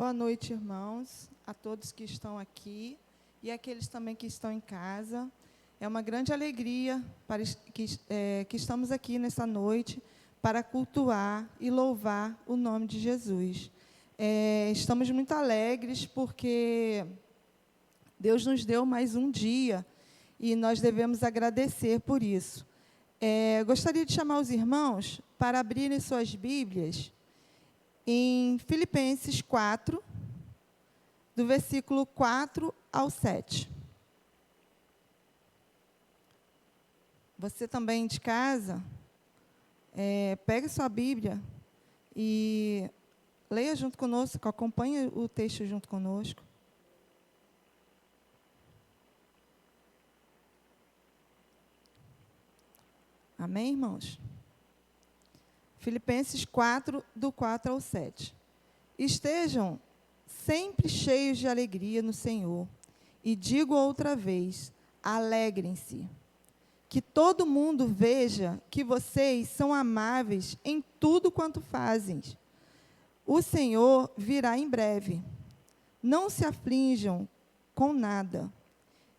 Boa noite, irmãos, a todos que estão aqui e aqueles também que estão em casa. É uma grande alegria que estamos aqui nessa noite para cultuar e louvar o nome de Jesus. Estamos muito alegres porque Deus nos deu mais um dia e nós devemos agradecer por isso. Gostaria de chamar os irmãos para abrirem suas Bíblias em Filipenses 4, do versículo 4 ao 7. Você também de casa, pegue sua Bíblia e leia junto conosco, acompanhe o texto junto conosco. Amém, irmãos? Filipenses 4, do 4 ao 7. Estejam sempre cheios de alegria no Senhor. E digo outra vez, alegrem-se. Que todo mundo veja que vocês são amáveis em tudo quanto fazem. O Senhor virá em breve. Não se aflijam com nada.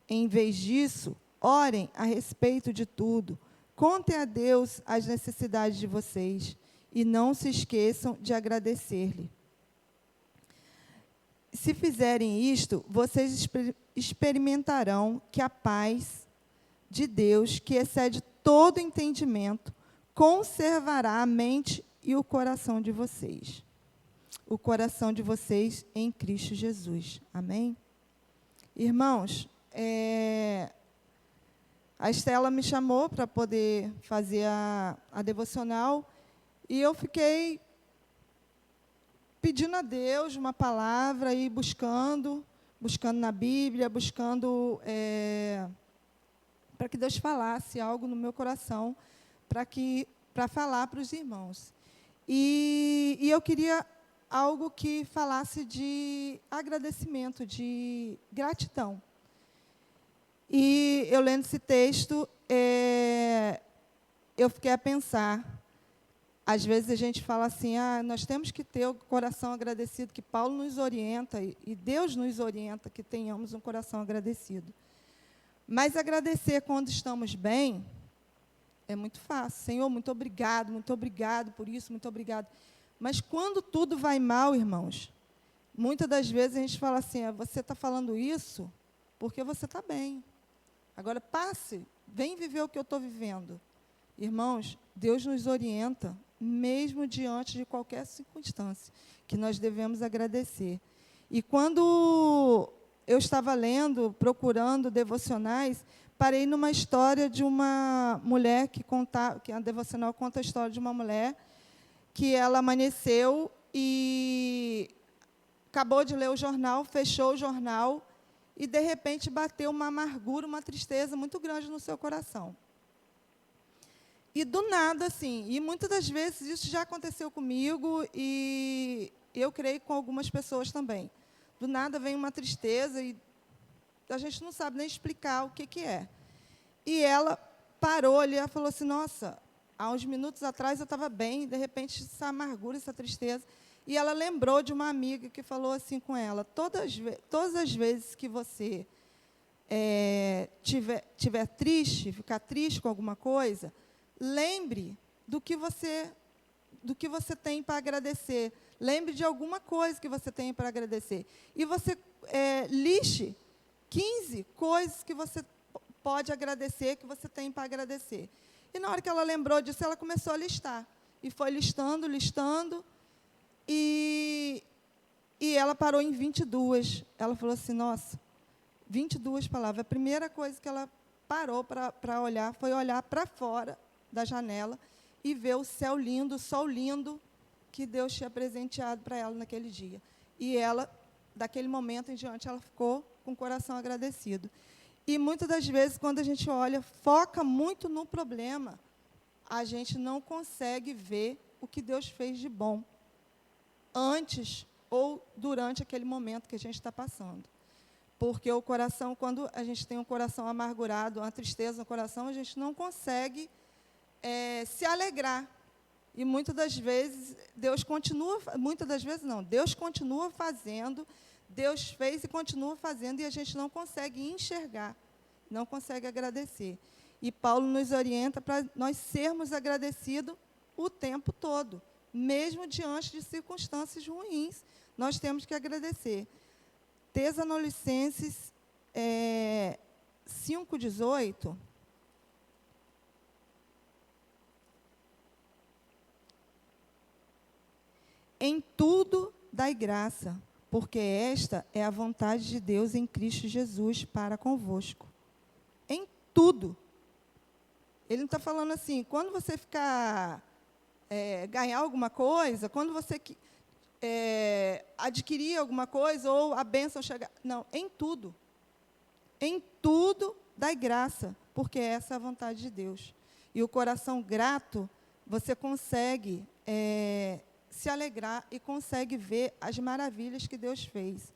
Em vez disso, orem a respeito de tudo. Contem a Deus as necessidades de vocês e não se esqueçam de agradecer-lhe. Se fizerem isto, vocês experimentarão que a paz de Deus, que excede todo entendimento, conservará a mente e o coração de vocês. O coração de vocês em Cristo Jesus. Amém? Irmãos, a Estela me chamou para poder fazer a devocional e eu fiquei pedindo a Deus uma palavra e buscando na Bíblia, buscando para que Deus falasse algo no meu coração, para falar para os irmãos. E eu queria algo que falasse de agradecimento, de gratidão. E eu lendo esse texto, eu fiquei a pensar. Às vezes a gente fala assim, nós temos que ter o coração agradecido, que Paulo nos orienta, e Deus nos orienta que tenhamos um coração agradecido. Mas agradecer quando estamos bem é muito fácil. Senhor, muito obrigado por isso, muito obrigado. Mas quando tudo vai mal, irmãos, muitas das vezes a gente fala assim, você está falando isso porque você está bem. Agora, vem viver o que eu estou vivendo. Irmãos, Deus nos orienta, mesmo diante de qualquer circunstância, que nós devemos agradecer. E quando eu estava lendo, procurando devocionais, parei numa história de uma mulher que a devocional conta a história de uma mulher que ela amanheceu e acabou de ler o jornal, fechou o jornal, e, de repente, bateu uma amargura, uma tristeza muito grande no seu coração. E, do nada, assim, e muitas das vezes isso já aconteceu comigo, e eu creio com algumas pessoas também. Do nada vem uma tristeza, e a gente não sabe nem explicar o que é. E ela parou ali, ela falou assim, nossa, há uns minutos atrás eu estava bem, e, de repente, essa amargura, essa tristeza. E ela lembrou de uma amiga que falou assim com ela, todas as vezes que você tiver triste, ficar triste com alguma coisa, lembre do que você tem para agradecer. Lembre de alguma coisa que você tem para agradecer. E você liste 15 coisas que você pode agradecer, que você tem para agradecer. E, na hora que ela lembrou disso, ela começou a listar. E foi listando, e ela parou em 22. Ela falou assim, nossa, 22 palavras. A primeira coisa que ela parou para olhar foi olhar para fora da janela e ver o céu lindo, o sol lindo que Deus tinha presenteado para ela naquele dia. E ela, daquele momento em diante, ela ficou com o coração agradecido. E, muitas das vezes, quando a gente olha, foca muito no problema, a gente não consegue ver o que Deus fez de bom antes ou durante aquele momento que a gente está passando. Porque o coração, quando a gente tem um coração amargurado, uma tristeza no coração, a gente não consegue se alegrar E muitas das vezes, Deus continua fazendo, Deus fez e continua fazendo, e a gente não consegue enxergar, não consegue agradecer. E Paulo nos orienta para nós sermos agradecidos o tempo todo, mesmo diante de circunstâncias ruins, nós temos que agradecer. Tessalonicenses 5,18. Em tudo dai graça, porque esta é a vontade de Deus em Cristo Jesus para convosco. Em tudo. Ele não está falando assim, quando você ganhar alguma coisa, quando você adquirir alguma coisa, ou a bênção chegar. Não, em tudo. Em tudo dai graça, porque essa é a vontade de Deus. E o coração grato, você consegue se alegrar e consegue ver as maravilhas que Deus fez.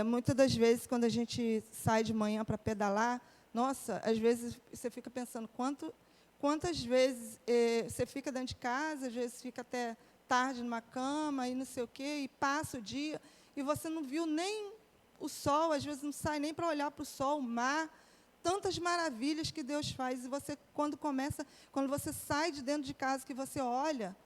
Muitas das vezes, quando a gente sai de manhã para pedalar, nossa, às vezes você fica pensando quantas vezes você fica dentro de casa, às vezes fica até tarde numa cama e não sei o quê, e passa o dia, e você não viu nem o sol, às vezes não sai nem para olhar para o sol, o mar, tantas maravilhas que Deus faz. E você, quando você sai de dentro de casa, que você olha,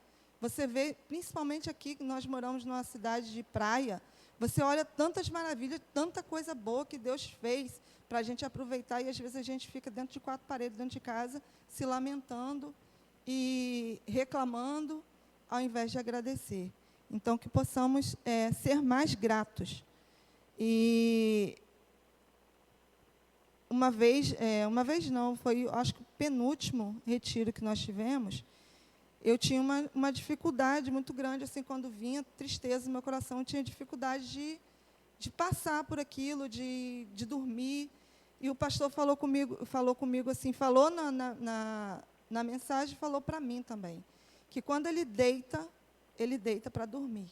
você vê, principalmente aqui, que nós moramos numa cidade de praia, você olha tantas maravilhas, tanta coisa boa que Deus fez para a gente aproveitar, e às vezes a gente fica dentro de quatro paredes, dentro de casa, se lamentando e reclamando, ao invés de agradecer. Então, que possamos ser mais gratos. E uma vez não, foi, acho que o penúltimo retiro que nós tivemos, eu tinha uma dificuldade muito grande, assim, quando vinha tristeza no meu coração, eu tinha dificuldade de passar por aquilo, de dormir. E o pastor falou comigo assim, falou na mensagem, falou para mim também, que quando ele deita para dormir,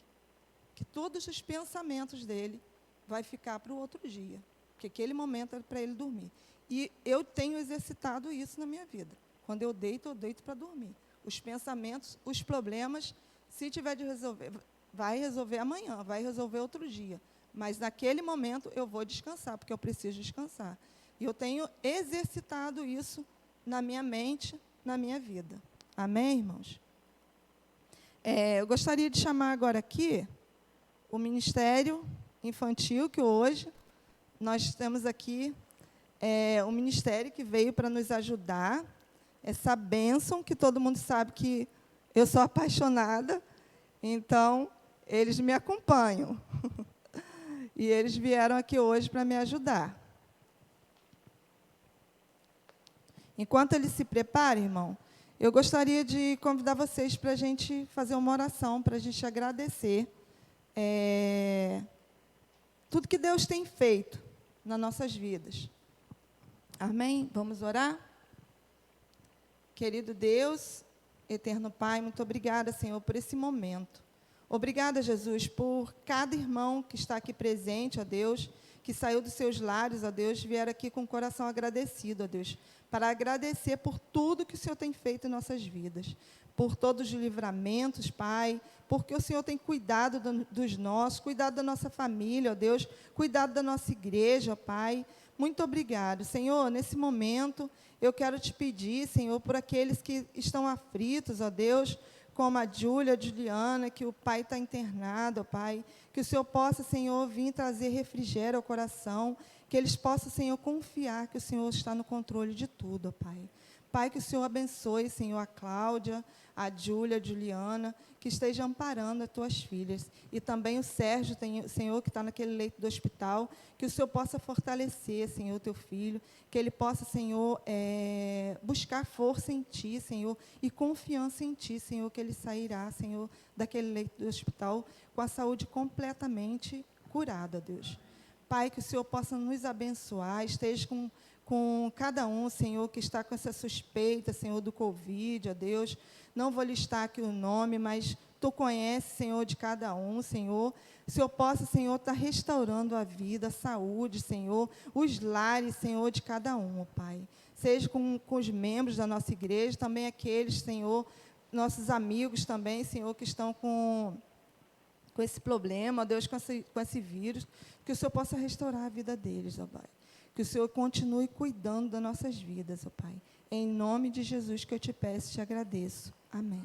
que todos os pensamentos dele vai ficar para o outro dia, porque aquele momento é para ele dormir. E eu tenho exercitado isso na minha vida. Quando eu deito para dormir. Os pensamentos, os problemas, se tiver de resolver, vai resolver amanhã, vai resolver outro dia. Mas, naquele momento, eu vou descansar, porque eu preciso descansar. E eu tenho exercitado isso na minha mente, na minha vida. Amém, irmãos? Eu gostaria de chamar agora aqui o Ministério Infantil, que hoje nós temos aqui um ministério que veio para nos ajudar, essa bênção, que todo mundo sabe que eu sou apaixonada, então, eles me acompanham. E eles vieram aqui hoje para me ajudar. Enquanto eles se preparam, irmão, eu gostaria de convidar vocês para a gente fazer uma oração, para a gente agradecer tudo que Deus tem feito nas nossas vidas. Amém? Vamos orar? Querido Deus, eterno Pai, muito obrigada, Senhor, por esse momento. Obrigada, Jesus, por cada irmão que está aqui presente, ó Deus, que saiu dos seus lares, ó Deus, vieram aqui com o coração agradecido, ó Deus, para agradecer por tudo que o Senhor tem feito em nossas vidas, por todos os livramentos, Pai, porque o Senhor tem cuidado dos nossos, cuidado da nossa família, ó Deus, cuidado da nossa igreja, ó Pai. Muito obrigado, Senhor. Nesse momento, eu quero te pedir, Senhor, por aqueles que estão aflitos, ó Deus, como a Júlia, a Juliana, que o pai está internado, ó Pai, que o Senhor possa, Senhor, vir trazer refrigério ao coração, que eles possam, Senhor, confiar que o Senhor está no controle de tudo, ó Pai. Pai, que o Senhor abençoe, Senhor, a Cláudia, a Júlia, a Juliana, que esteja amparando as tuas filhas. E também o Sérgio, Senhor, que está naquele leito do hospital, que o Senhor possa fortalecer, Senhor, teu filho, que ele possa, Senhor, buscar força em Ti, Senhor, e confiança em Ti, Senhor, que ele sairá, Senhor, daquele leito do hospital com a saúde completamente curada, Deus. Pai, que o Senhor possa nos abençoar, esteja com cada um, Senhor, que está com essa suspeita, Senhor, do Covid, ó Deus. Não vou listar aqui o nome, mas Tu conheces, Senhor, de cada um, Senhor. O Senhor possa, Senhor, estar restaurando a vida, a saúde, Senhor, os lares, Senhor, de cada um, ó Pai. Seja com os membros da nossa igreja, também aqueles, Senhor, nossos amigos também, Senhor, que estão com esse problema, Deus, com esse vírus, que o Senhor possa restaurar a vida deles, ó Pai. Que o Senhor continue cuidando das nossas vidas, ó Pai. Em nome de Jesus que eu te peço e te agradeço. Amém.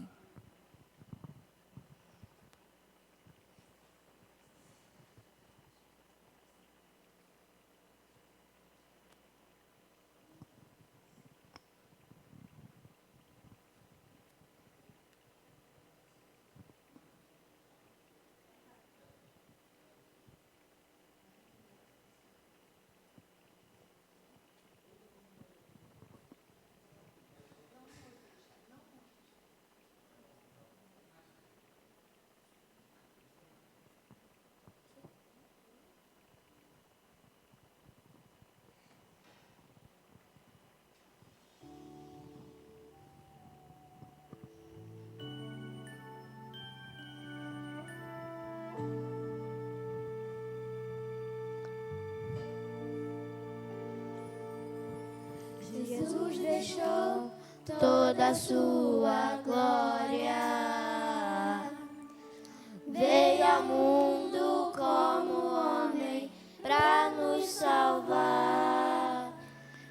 Jesus deixou toda a sua glória, veio ao mundo como homem para nos salvar,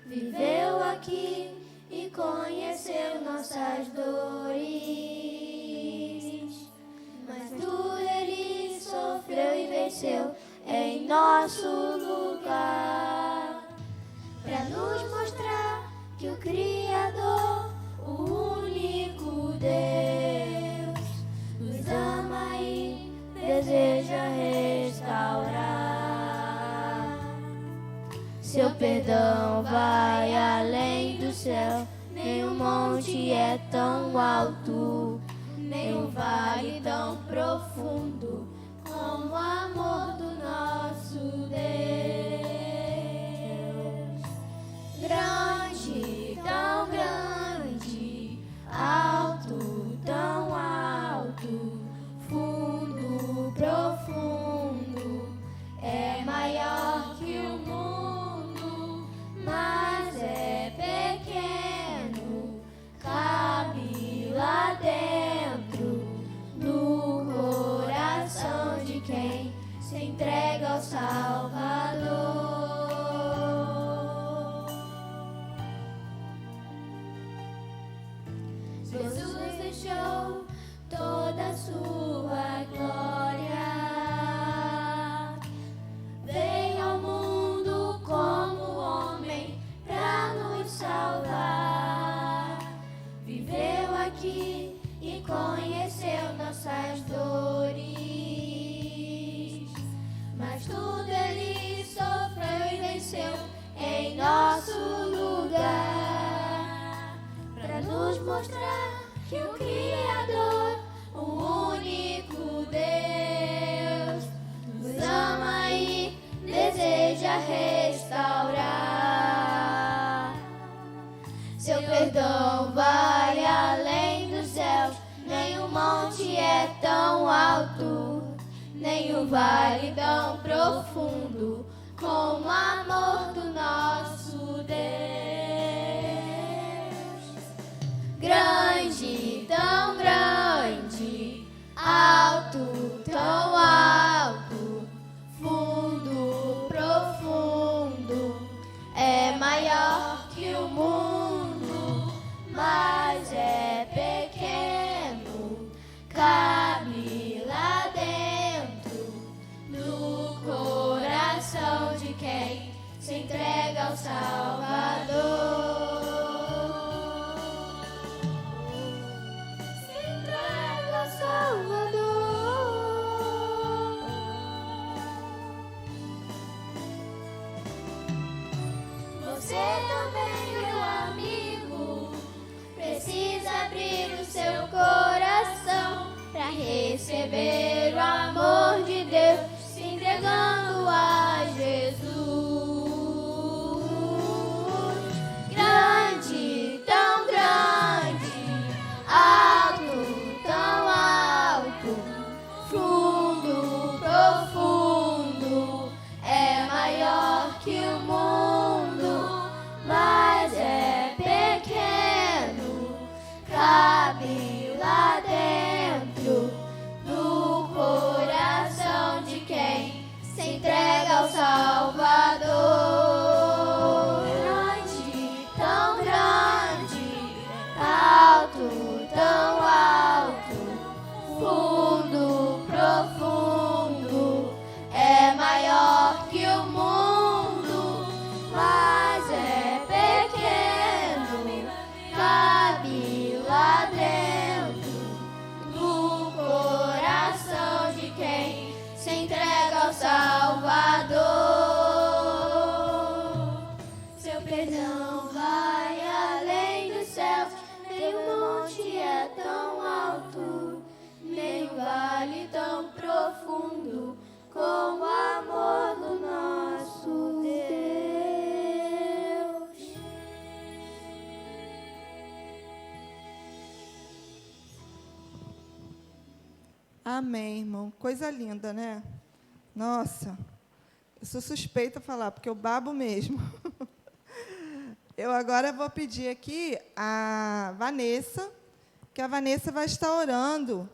viveu aqui e conheceu nossas dores, mas tudo ele sofreu e venceu em nosso lugar, para nos mostrar que o Criador, o único Deus, nos ama e deseja restaurar. Seu perdão vai além do céu, nenhum monte é tão alto, nenhum vale tão profundo como o amor do nosso Deus. Grande, tão grande, alto, tão alto, fundo, profundo, é maior que o mundo, mas é pequeno, cabe lá dentro, no coração de quem se entrega ao Salvador. Jesus deixou toda a sua glória, veio ao mundo como homem para nos salvar, viveu aqui e conheceu nossas dores, mas tudo ele sofreu e venceu em nosso lugar, para nos mostrar que o Criador, o único Deus, nos ama e deseja restaurar. Seu perdão vai além dos céus, nenhum monte é tão alto, nenhum vale tão profundo como o amor do nosso Deus. Grande, tão grande, alto, tão alto, fundo, profundo, é maior que o mundo, mas é pequeno, cabe lá dentro, no coração de quem se entrega ao Salvador. Você também, meu amigo, precisa abrir o seu coração para receber o amor de Deus, se entregando a Jesus. Grande, tão grande, alto, tão alto, fundo, profundo, é maior que o mundo, mas é pequeno, cabe lá Amém, irmão. Coisa linda, né? Nossa, eu sou suspeita a falar, porque eu babo mesmo. Eu agora vou pedir aqui a Vanessa, que a Vanessa vai estar orando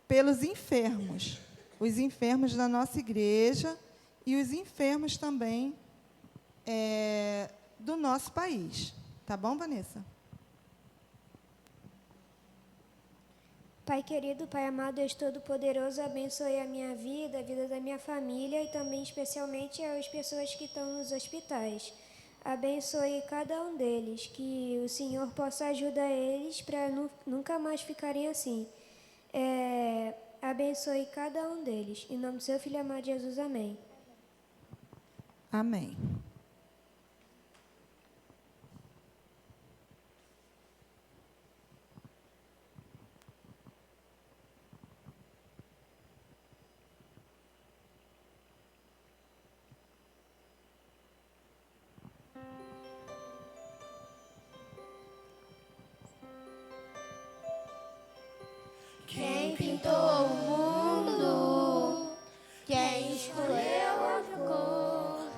pelos enfermos, os enfermos da nossa igreja e os enfermos também do nosso país. Tá bom, Vanessa? Pai querido, Pai amado, Deus Todo-Poderoso, abençoe a minha vida, a vida da minha família e também especialmente as pessoas que estão nos hospitais. Abençoe cada um deles, que o Senhor possa ajudar eles para nunca mais ficarem assim. Abençoe cada um deles. Em nome do seu Filho amado Jesus, amém. Amém. Quem pintou o mundo, quem escolheu a cor,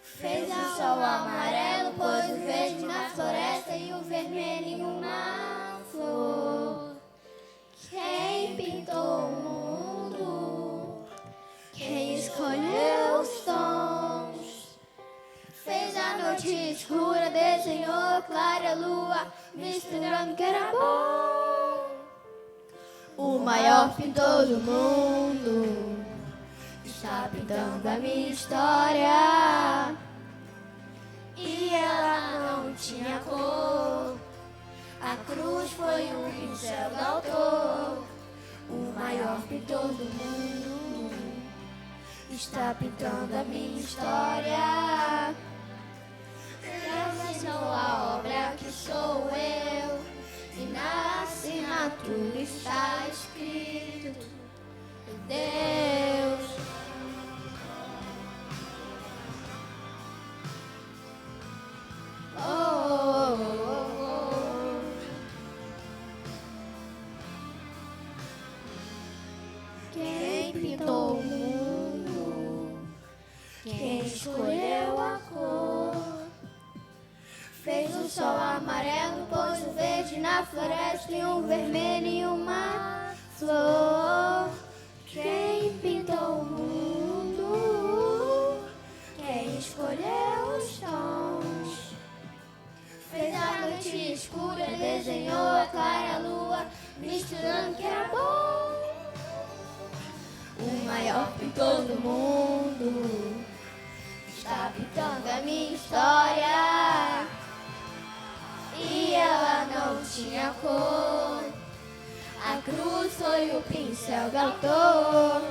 fez o sol amarelo, pôs o verde na floresta e o vermelho em uma flor. Quem pintou o mundo, quem escolheu os tons, fez a noite escura, desenhou a clara lua, misturando que era bom. O maior pintor do mundo está pintando a minha história. E ela não tinha cor. A cruz foi um pincel do autor. O maior pintor do mundo está pintando a minha história. Desenhou a obra que sou eu. E na assinatura está escrito Deus. Oh, oh, oh, oh. Quem pintou o mundo, quem escolheu a cor, fez o sol amarelo, pôs o verde na floresta e um vermelho e uma flor. Quem pintou o mundo, quem escolheu os tons, fez a noite escura, desenhou a clara lua, misturando que era bom. O maior pintor do mundo está pintando a minha história. E ela não tinha cor. A cruz foi o pincel do autor.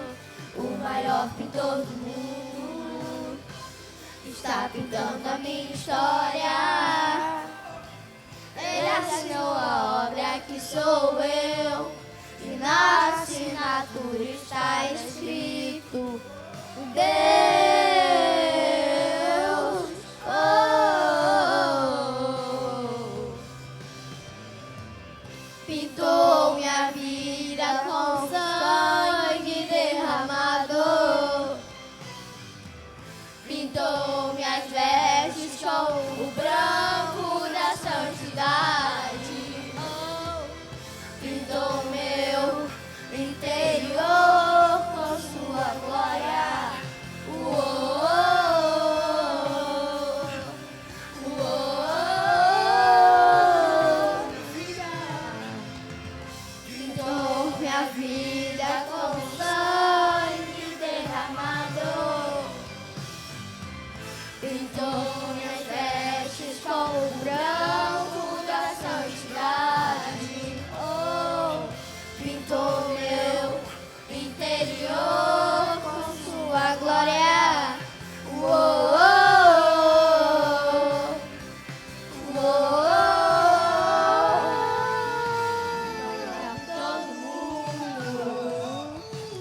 O maior pintor do mundo está pintando a minha história. Ele assinou a obra que sou eu. E na assinatura está escrito Deus. Pintou minha vida com sangue derramado. Pintou minhas vestes com o branco da santidade. Pintou meu interior com sua glória. Pintou minha vida com sangue derramado. Pintou minhas vestes com o branco da santidade. Pintou meu interior com sua glória. Todo mundo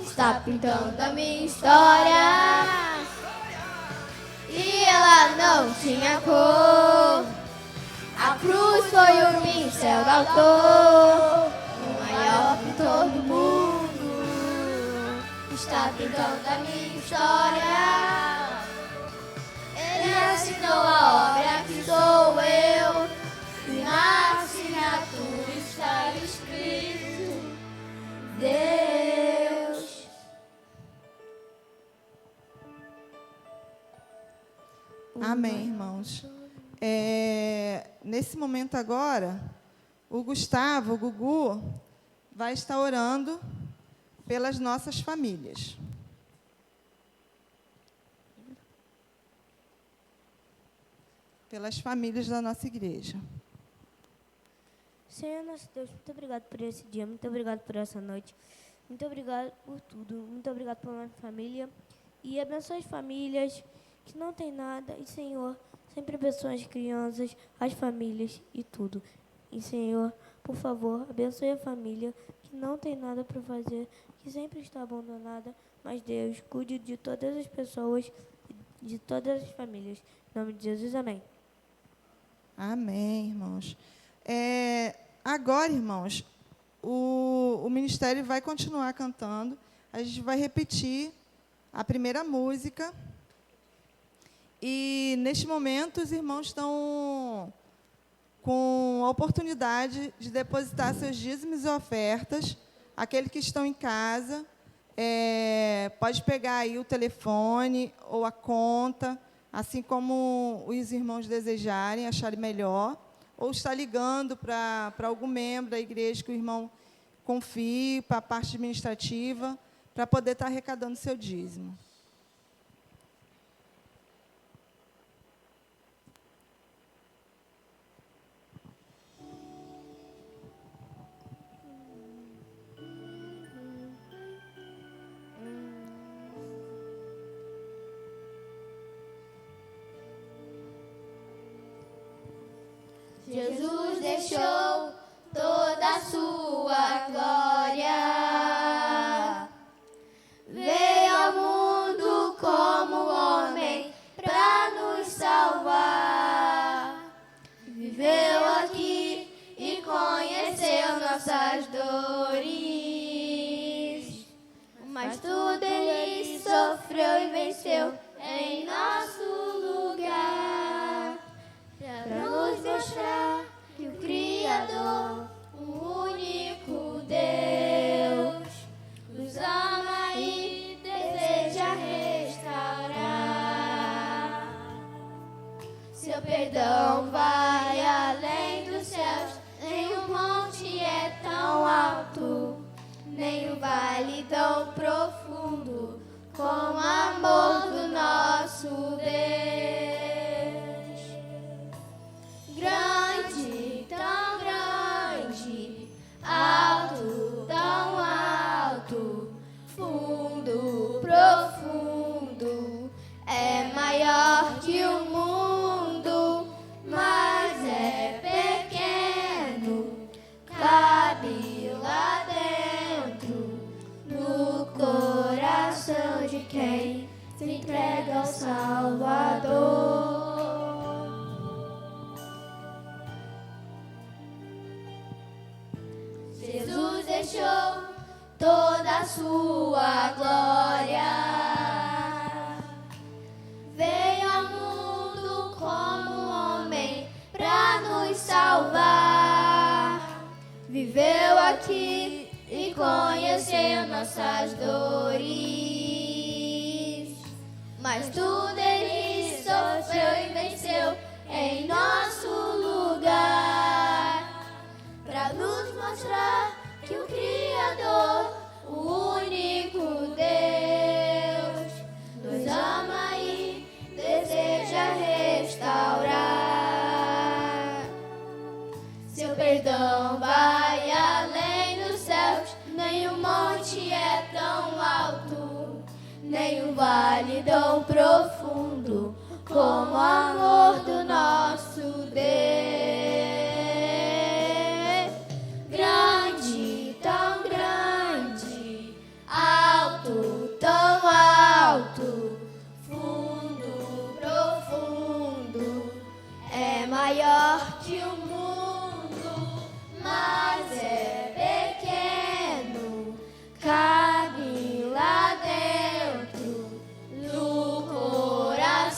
está pintando a minha história. E ela não tinha cor. A cruz foi o pincel do autor. O maior pintor do mundo capitão da minha história. Ele assinou a obra que sou eu, e na assinatura está escrito Deus. Amém, irmãos. Nesse momento agora, o Gustavo, o Gugu, vai estar orando pelas nossas famílias. Pelas famílias da nossa igreja. Senhor nosso Deus, muito obrigado por esse dia, muito obrigado por essa noite, muito obrigado por tudo, muito obrigado pela minha família. E abençoe as famílias que não tem nada. E, Senhor, sempre abençoe as crianças, as famílias e tudo. E, Senhor, por favor, abençoe a família que não tem nada para fazer, que sempre está abandonada. Mas, Deus, cuide de todas as pessoas, de todas as famílias. Em nome de Jesus, amém. Amém, irmãos. Agora, irmãos, o ministério vai continuar cantando. A gente vai repetir a primeira música. E, neste momento, os irmãos estão com a oportunidade de depositar seus dízimos e ofertas. Aqueles que estão em casa, pode pegar aí o telefone ou a conta, assim como os irmãos desejarem, acharem melhor, ou está ligando para algum membro da igreja que o irmão confie, para a parte administrativa, para poder estar arrecadando seu dízimo. Jesus deixou toda a sua glória, veio ao mundo como homem para nos salvar, viveu aqui e conheceu nossas dores, mas tudo ele sofreu e venceu em nosso lugar, para nos mostrar que o Criador, o único Deus, nos ama e deseja restaurar. Seu perdão vai além dos céus, nem o monte é tão alto, nem o vale tão profundo, com o amor do nosso Deus. Grande, tão grande, alto, tão alto, fundo, profundo, é maior que o mundo, mas é pequeno, cabe lá dentro, no coração de quem se entrega ao Salvador. Jesus deixou toda a sua glória, veio ao mundo como homem para nos salvar, viveu aqui e conheceu nossas dores, mas tudo ele sofreu e venceu em nosso lugar, para nos mostrar que o Criador, o único Deus, nos ama e deseja restaurar. Seu perdão vai além dos céus, nem o monte é tão alto, nem o vale tão profundo, como o amor do nosso Deus. Grande, tão grande, alto, tão alto, fundo, profundo, é maior que o mundo, mas é pequeno, cabe lá dentro.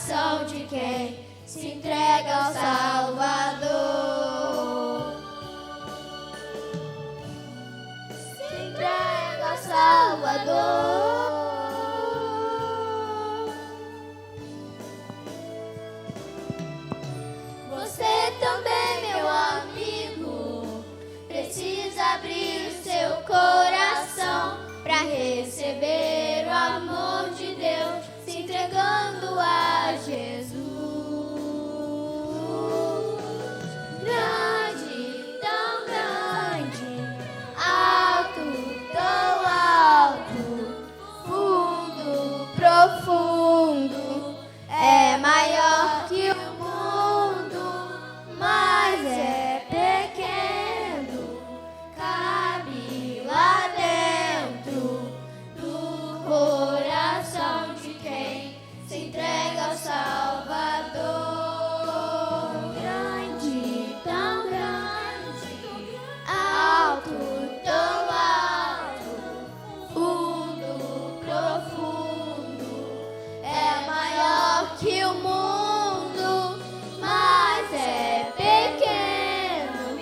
coração de quem se entrega ao Salvador. Se entrega ao Salvador. Você também, meu amigo, precisa abrir o seu coração para receber o amor de Deus, se entregando a Jesus. Grande, tão grande, alto, tão alto, fundo, profundo, é maior que o mundo, mas é pequeno, cabe lá dentro do coração de quem se entrega ao Salvador. Grande, tão grande, alto, tão alto, fundo, profundo, é maior que o mundo, mas é pequeno,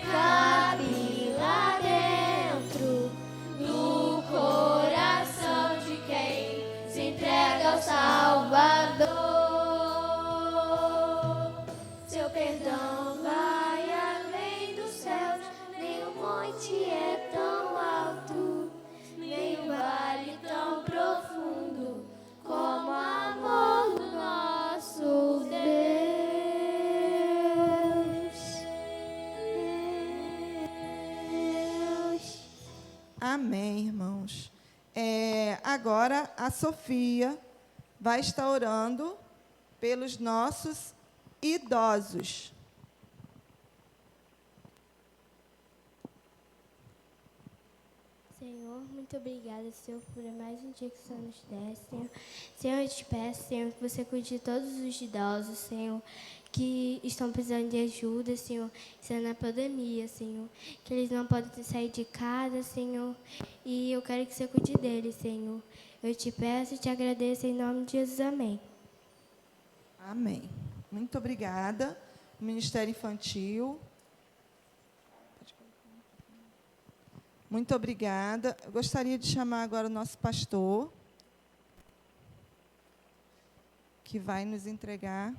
cabe lá dentro do coração de quem se entrega ao Salvador. Seu perdão vai além dos céus, nem o monte é tão alto, nem o vale tão profundo, como o amor do nosso Deus. Amém, irmãos. Agora a Sofia vai estar orando pelos nossos idosos. Senhor, muito obrigada, Senhor, por mais um dia que o Senhor nos desse, Senhor. Senhor, eu te peço, Senhor, que você cuide de todos os idosos, Senhor, que estão precisando de ajuda, Senhor, na pandemia, Senhor, que eles não podem sair de casa, Senhor, e eu quero que você cuide deles, Senhor. Eu te peço e te agradeço em nome de Jesus, amém. Amém. Muito obrigada. Ministério Infantil. Muito obrigada. Eu gostaria de chamar agora o nosso pastor, que vai nos entregar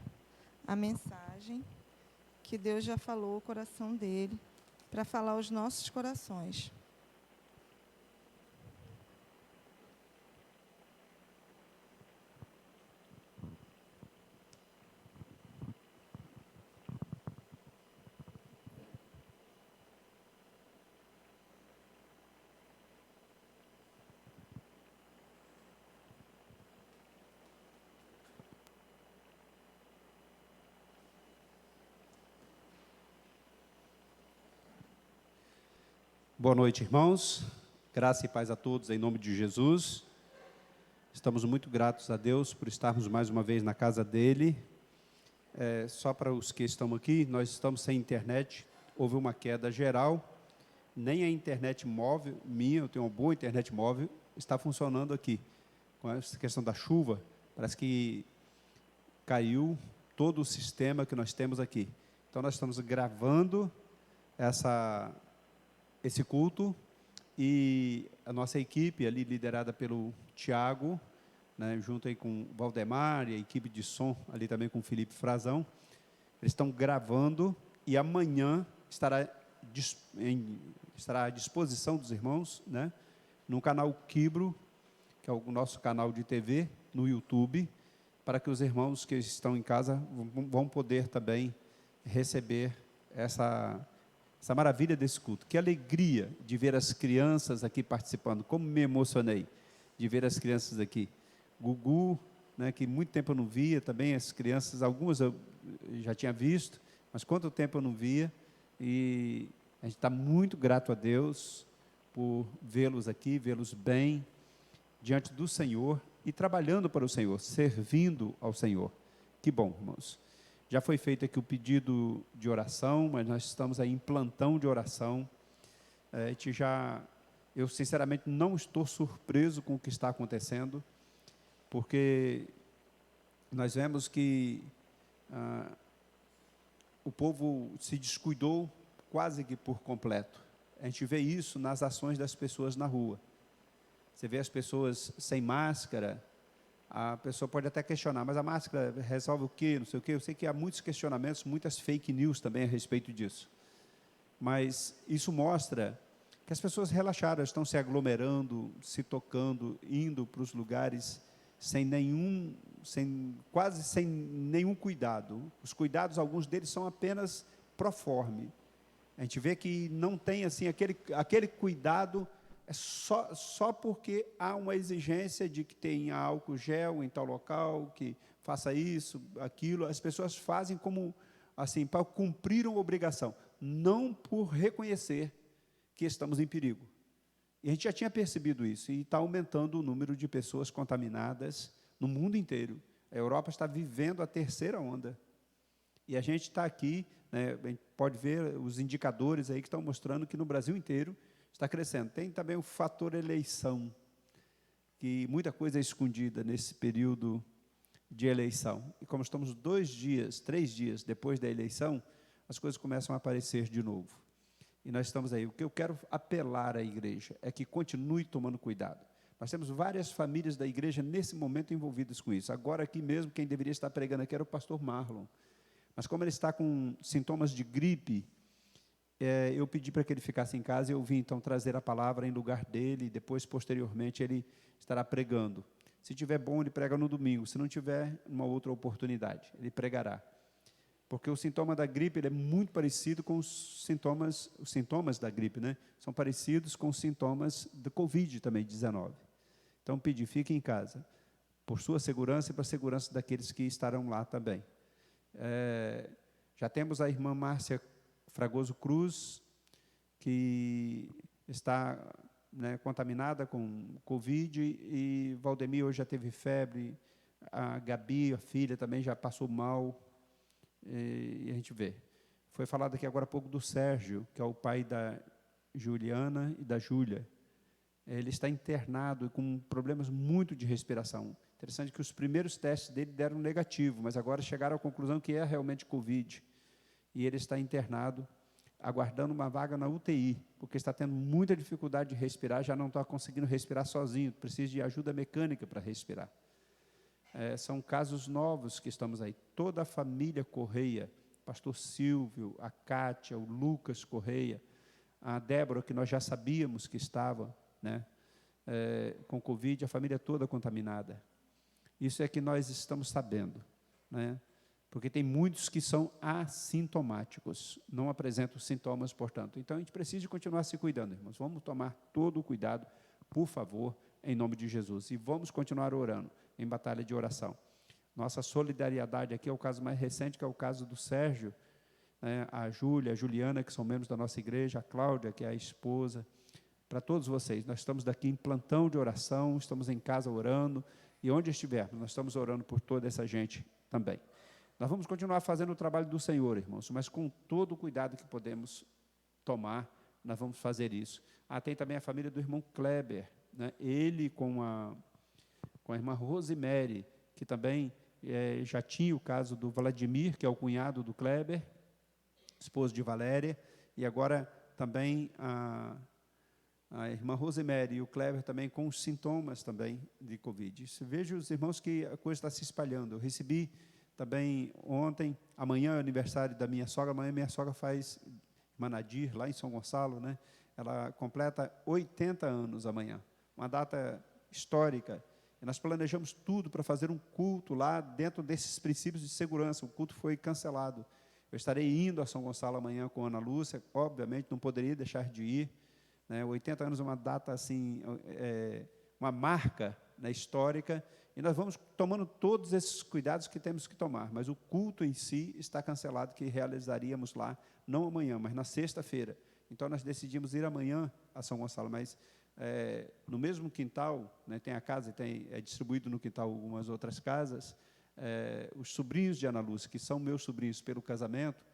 a mensagem que Deus já falou ao coração dele, para falar aos nossos corações. Boa noite, irmãos. Graça e paz a todos, em nome de Jesus. Estamos muito gratos a Deus por estarmos mais uma vez na casa dEle. Só para os que estão aqui, nós estamos sem internet, houve uma queda geral, nem a internet móvel minha, eu tenho uma boa internet móvel, está funcionando aqui. Com essa questão da chuva, parece que caiu todo o sistema que nós temos aqui. Então, nós estamos gravando esse culto, e a nossa equipe ali, liderada pelo Tiago, né, junto aí com o Valdemar e a equipe de som, ali também com o Felipe Frazão, eles estão gravando, e amanhã estará à disposição dos irmãos, né, no canal Quibro, que é o nosso canal de TV, no YouTube, para que os irmãos que estão em casa vão poder também receber essa maravilha desse culto. Que alegria de ver as crianças aqui participando, como me emocionei de ver as crianças aqui. Gugu, né, que muito tempo eu não via, também as crianças, algumas eu já tinha visto, mas quanto tempo eu não via, e a gente está muito grato a Deus por vê-los aqui, vê-los bem, diante do Senhor, e trabalhando para o Senhor, servindo ao Senhor. Que bom, irmãos. Já foi feito aqui o pedido de oração, mas nós estamos aí em plantão de oração. Eu sinceramente não estou surpreso com o que está acontecendo, porque nós vemos que o povo se descuidou quase que por completo. A gente vê isso nas ações das pessoas na rua. Você vê as pessoas sem máscara, a pessoa pode até questionar, mas a máscara resolve o quê? Não sei o quê. Eu sei que há muitos questionamentos, muitas fake news também a respeito disso. Mas isso mostra que as pessoas relaxaram, estão se aglomerando, se tocando, indo para os lugares quase sem nenhum cuidado. Os cuidados, alguns deles são apenas pro forma. A gente vê que não tem assim aquele cuidado só porque há uma exigência de que tenha álcool gel em tal local, que faça isso, aquilo. As pessoas fazem como assim para cumprir uma obrigação, não por reconhecer que estamos em perigo. E a gente já tinha percebido isso, e está aumentando o número de pessoas contaminadas no mundo inteiro. A Europa está vivendo a terceira onda. E a gente está aqui, né, a gente pode ver os indicadores aí que estão mostrando que no Brasil inteiro está crescendo. Tem também o fator eleição, que muita coisa é escondida nesse período de eleição. E como estamos 2 dias, 3 dias depois da eleição, as coisas começam a aparecer de novo. E nós estamos aí. O que eu quero apelar à igreja é que continue tomando cuidado. Nós temos várias famílias da igreja nesse momento envolvidas com isso. Agora aqui mesmo, quem deveria estar pregando aqui era o pastor Marlon. Mas como ele está com sintomas de gripe, eu pedi para que ele ficasse em casa e eu vim então trazer a palavra em lugar dele, e depois, posteriormente, ele estará pregando. Se tiver bom, ele prega no domingo. Se não tiver, uma outra oportunidade, ele pregará. Porque o sintoma da gripe ele é muito parecido com os sintomas da gripe, né? São parecidos com os sintomas do Covid também, 19. Então, pedi, fique em casa, por sua segurança e para a segurança daqueles que estarão lá também. Já temos a irmã Márcia Fragoso Cruz, que está, né, contaminada com Covid, e Valdemir hoje já teve febre, a Gabi, a filha, também já passou mal. E a gente vê. Foi falado aqui agora há pouco do Sérgio, que é o pai da Juliana e da Júlia. Ele está internado com problemas muito de respiração. Interessante que os primeiros testes dele deram negativo, mas agora chegaram à conclusão que é realmente Covid. E ele está internado, aguardando uma vaga na UTI, porque está tendo muita dificuldade de respirar, já não está conseguindo respirar sozinho, precisa de ajuda mecânica para respirar. São casos novos que estamos aí. Toda a família Correia, pastor Silvio, a Cátia, o Lucas Correia, a Débora, que nós já sabíamos que estava, né, com Covid, a família toda contaminada. Isso é que nós estamos sabendo, né, porque tem muitos que são assintomáticos, não apresentam sintomas, portanto. Então, a gente precisa continuar se cuidando, irmãos. Vamos tomar todo o cuidado, por favor, em nome de Jesus. E vamos continuar orando em batalha de oração. Nossa solidariedade aqui é o caso mais recente, que é o caso do Sérgio, né, a Júlia, a Juliana, que são membros da nossa igreja, a Cláudia, que é a esposa, para todos vocês. Nós estamos daqui em plantão de oração, estamos em casa orando, e onde estivermos, nós estamos orando por toda essa gente também. Nós vamos continuar fazendo o trabalho do Senhor, irmãos, mas com todo o cuidado que podemos tomar, nós vamos fazer isso. Tem também a família do irmão Kleber, né, ele com a irmã Rosemary, que também já tinha o caso do Vladimir, que é o cunhado do Kleber, esposo de Valéria, e agora também a irmã Rosemary e o Kleber também com os sintomas também de Covid. Vejo os irmãos que a coisa está se espalhando. Eu recebi também ontem, amanhã é o aniversário da minha sogra, amanhã minha sogra faz Manadir, lá em São Gonçalo, né? Ela completa 80 anos amanhã, uma data histórica. E nós planejamos tudo para fazer um culto lá dentro desses princípios de segurança. O culto foi cancelado. Eu estarei indo a São Gonçalo amanhã com a Ana Lúcia, obviamente não poderia deixar de ir, né? 80 anos é uma data assim, uma marca, né, histórica, e nós vamos tomando todos esses cuidados que temos que tomar, mas o culto em si está cancelado, que realizaríamos lá, não amanhã, mas na sexta-feira. Então, nós decidimos ir amanhã a São Gonçalo, mas no mesmo quintal, né, tem a casa, é distribuído no quintal algumas outras casas, os sobrinhos de Ana Lúcia, que são meus sobrinhos pelo casamento,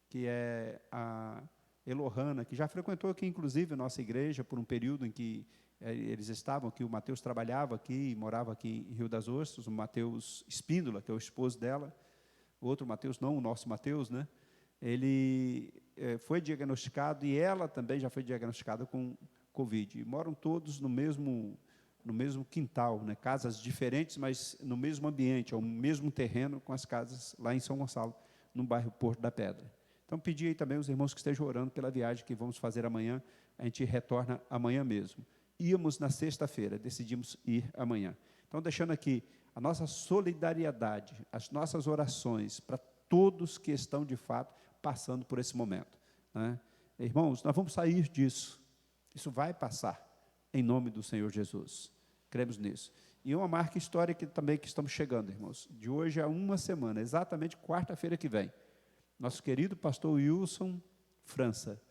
que é a Elohana, que já frequentou aqui, inclusive, a nossa igreja, por um período em que eles estavam aqui, o Mateus trabalhava aqui, morava aqui em Rio das Ostras, o Mateus Espíndola, que é o esposo dela, o outro Mateus, não o nosso Mateus, né? Ele foi diagnosticado, e ela também já foi diagnosticada com Covid. E moram todos no mesmo quintal, né? Casas diferentes, mas no mesmo ambiente, ao mesmo terreno, com as casas lá em São Gonçalo, no bairro Porto da Pedra. Então, pedi aí também aos irmãos que estejam orando pela viagem que vamos fazer amanhã. A gente retorna amanhã mesmo. Íamos na sexta-feira, decidimos ir amanhã. Então, deixando aqui a nossa solidariedade, as nossas orações para todos que estão, de fato, passando por esse momento, né? Irmãos, nós vamos sair disso. Isso vai passar, em nome do Senhor Jesus. Cremos nisso. E uma marca histórica também que estamos chegando, irmãos. De hoje a uma semana, exatamente quarta-feira que vem, nosso querido pastor Wilson França,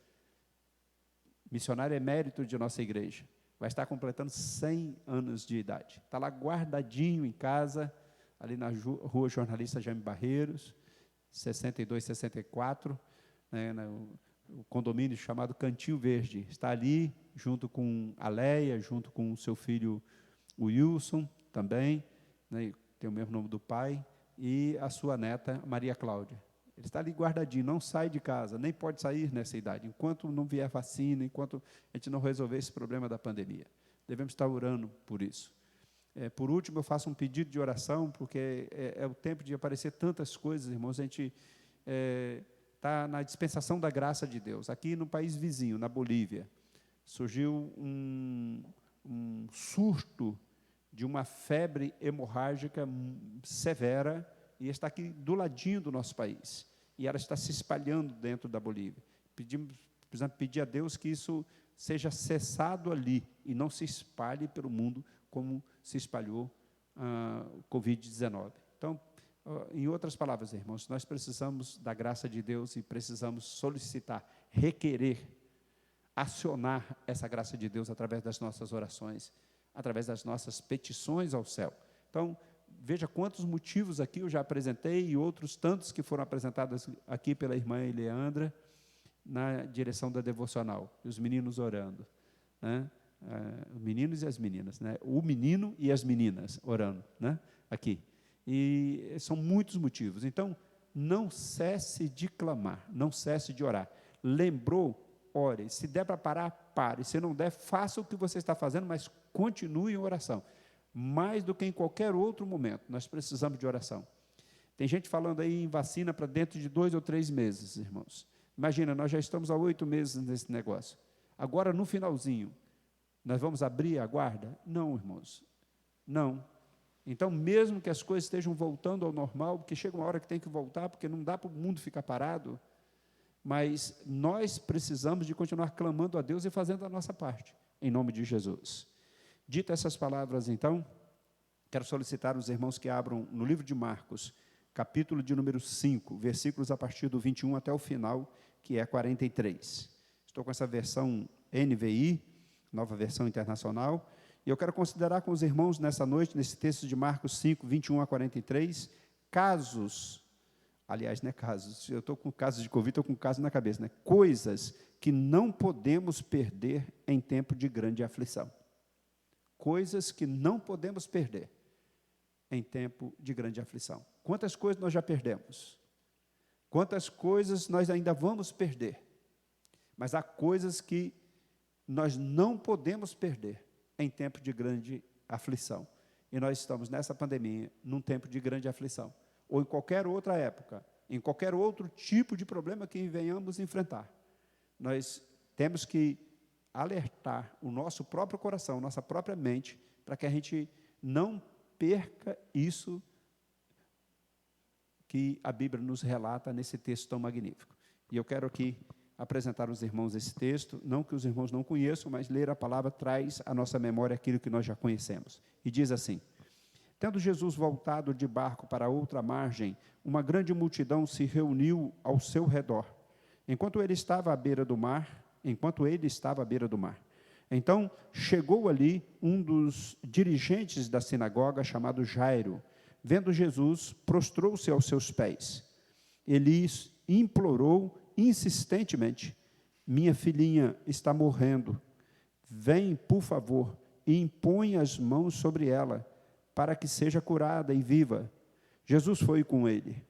missionário emérito de nossa igreja, vai estar completando 100 anos de idade. Está lá guardadinho em casa, ali na Rua Jornalista Jaime Barreiros, 62, 64, né, o condomínio chamado Cantinho Verde. Está ali, junto com a Leia, junto com o seu filho, o Wilson, também, né, tem o mesmo nome do pai, e a sua neta, Maria Cláudia. Ele está ali guardadinho, não sai de casa, nem pode sair nessa idade, enquanto não vier vacina, enquanto a gente não resolver esse problema da pandemia. Devemos estar orando por isso. Por último, eu faço um pedido de oração, porque é o tempo de aparecer tantas coisas, irmãos. A gente está na dispensação da graça de Deus. Aqui no país vizinho, na Bolívia, surgiu um surto de uma febre hemorrágica severa, e está aqui do ladinho do nosso país, e ela está se espalhando dentro da Bolívia. Precisamos pedir a Deus que isso seja cessado ali, e não se espalhe pelo mundo, como se espalhou o Covid-19. Então, em outras palavras, irmãos, nós precisamos da graça de Deus, e precisamos solicitar, requerer, acionar essa graça de Deus através das nossas orações, através das nossas petições ao céu. Então, veja quantos motivos aqui eu já apresentei, e outros tantos que foram apresentados aqui pela irmã Eleandra, na direção da devocional, os meninos orando, né? Os meninos e as meninas, né? O menino e as meninas orando, né? Aqui. E são muitos motivos. Então, não cesse de clamar, não cesse de orar. Lembrou? Ore. Se der para parar, pare. Se não der, faça o que você está fazendo, mas continue em oração. Mais do que em qualquer outro momento, nós precisamos de oração. Tem gente falando aí em vacina para dentro de 2 ou 3 meses, irmãos. Imagina, nós já estamos há 8 meses nesse negócio. Agora, no finalzinho, nós vamos abrir a guarda? Não, irmãos. Não. Então, mesmo que as coisas estejam voltando ao normal, porque chega uma hora que tem que voltar, porque não dá para o mundo ficar parado, mas nós precisamos de continuar clamando a Deus e fazendo a nossa parte, em nome de Jesus. Dito essas palavras, então, quero solicitar os irmãos que abram no livro de Marcos, capítulo de número 5, versículos a partir do 21 até o final, que é 43. Estou com essa versão NVI, nova versão internacional, e eu quero considerar com os irmãos nessa noite, nesse texto de Marcos 5, 21 a 43, casos, aliás, não é casos, eu estou com casos de Covid, estou com casos na cabeça, né? Coisas que não podemos perder em tempo de grande aflição. Coisas que não podemos perder em tempo de grande aflição. Quantas coisas nós já perdemos? Quantas coisas nós ainda vamos perder? Mas há coisas que nós não podemos perder em tempo de grande aflição. E nós estamos nessa pandemia, num tempo de grande aflição. Ou em qualquer outra época, em qualquer outro tipo de problema que venhamos enfrentar. Nós temos que alertar o nosso próprio coração, nossa própria mente, para que a gente não perca isso que a Bíblia nos relata nesse texto tão magnífico. E eu quero aqui apresentar aos irmãos esse texto, não que os irmãos não conheçam, mas ler a palavra traz à nossa memória aquilo que nós já conhecemos. E diz assim: tendo Jesus voltado de barco para outra margem, uma grande multidão se reuniu ao seu redor, enquanto ele estava à beira do mar. Então, chegou ali um dos dirigentes da sinagoga, chamado Jairo. Vendo Jesus, prostrou-se aos seus pés. Ele implorou insistentemente: minha filhinha está morrendo. vem, por favor, e impõe as mãos sobre ela, para que seja curada e viva. Jesus foi com ele.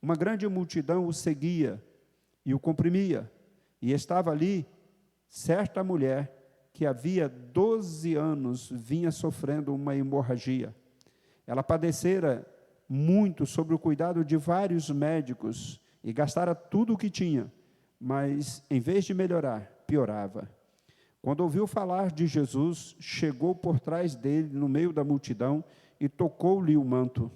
Uma grande multidão o seguia e o comprimia, e estava ali certa mulher que havia 12 anos vinha sofrendo uma hemorragia. Ela padecera muito sob o cuidado de vários médicos e gastara tudo o que tinha, mas, em vez de melhorar, piorava. Quando ouviu falar de Jesus, chegou por trás dele, no meio da multidão, e tocou-lhe o manto,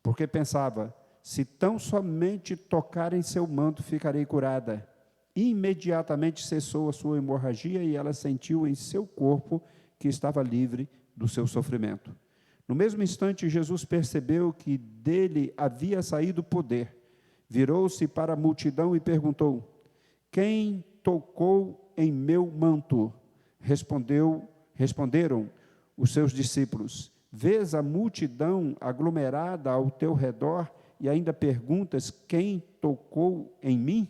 porque pensava, se tão somente tocar em seu manto, ficarei curada. Imediatamente cessou a sua hemorragia e ela sentiu em seu corpo que estava livre do seu sofrimento. No mesmo instante, Jesus percebeu que dele havia saído poder. Virou-se para a multidão e perguntou, quem tocou em meu manto? Responderam os seus discípulos, vês a multidão aglomerada ao teu redor e ainda perguntas, quem tocou em mim?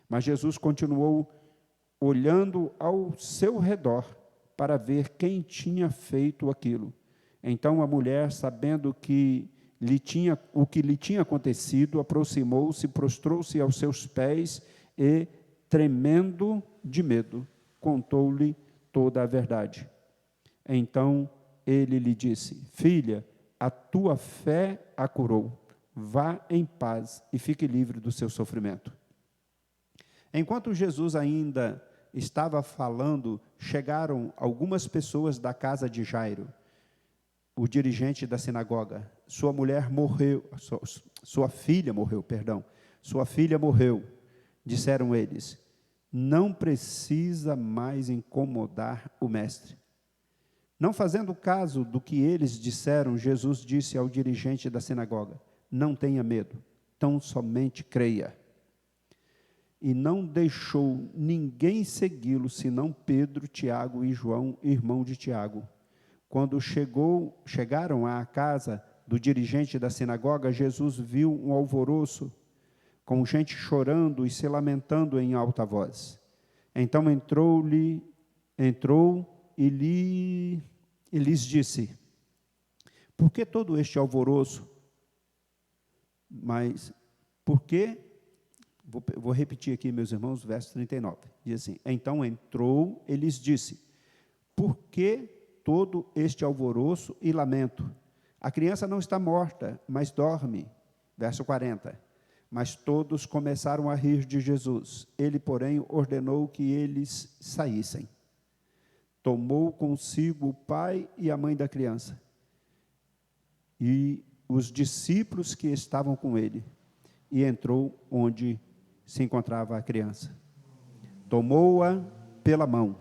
Mas Jesus continuou olhando ao seu redor para ver quem tinha feito aquilo. Então a mulher, sabendo o que lhe tinha acontecido, aproximou-se, prostrou-se aos seus pés e, tremendo de medo, contou-lhe toda a verdade. Então ele lhe disse, filha, a tua fé a curou. Vá em paz e fique livre do seu sofrimento. Enquanto Jesus ainda estava falando, chegaram algumas pessoas da casa de Jairo, o dirigente da sinagoga. Sua filha morreu, disseram eles. Não precisa mais incomodar o mestre. Não fazendo caso do que eles disseram, Jesus disse ao dirigente da sinagoga, não tenha medo, tão somente creia. E não deixou ninguém segui-lo, senão Pedro, Tiago e João, irmão de Tiago. Quando chegaram à casa do dirigente da sinagoga, Jesus viu um alvoroço, com gente chorando e se lamentando em alta voz. Então entrou e lhes disse, por que todo este alvoroço? Mas, por que? Vou repetir aqui, meus irmãos, verso 39. Diz assim, então entrou e lhes disse, por que todo este alvoroço e lamento? A criança não está morta, mas dorme. Verso 40. Mas todos começaram a rir de Jesus. Ele, porém, ordenou que eles saíssem. Tomou consigo o pai e a mãe da criança e os discípulos que estavam com ele, e entrou onde se encontrava a criança. Tomou-a pela mão.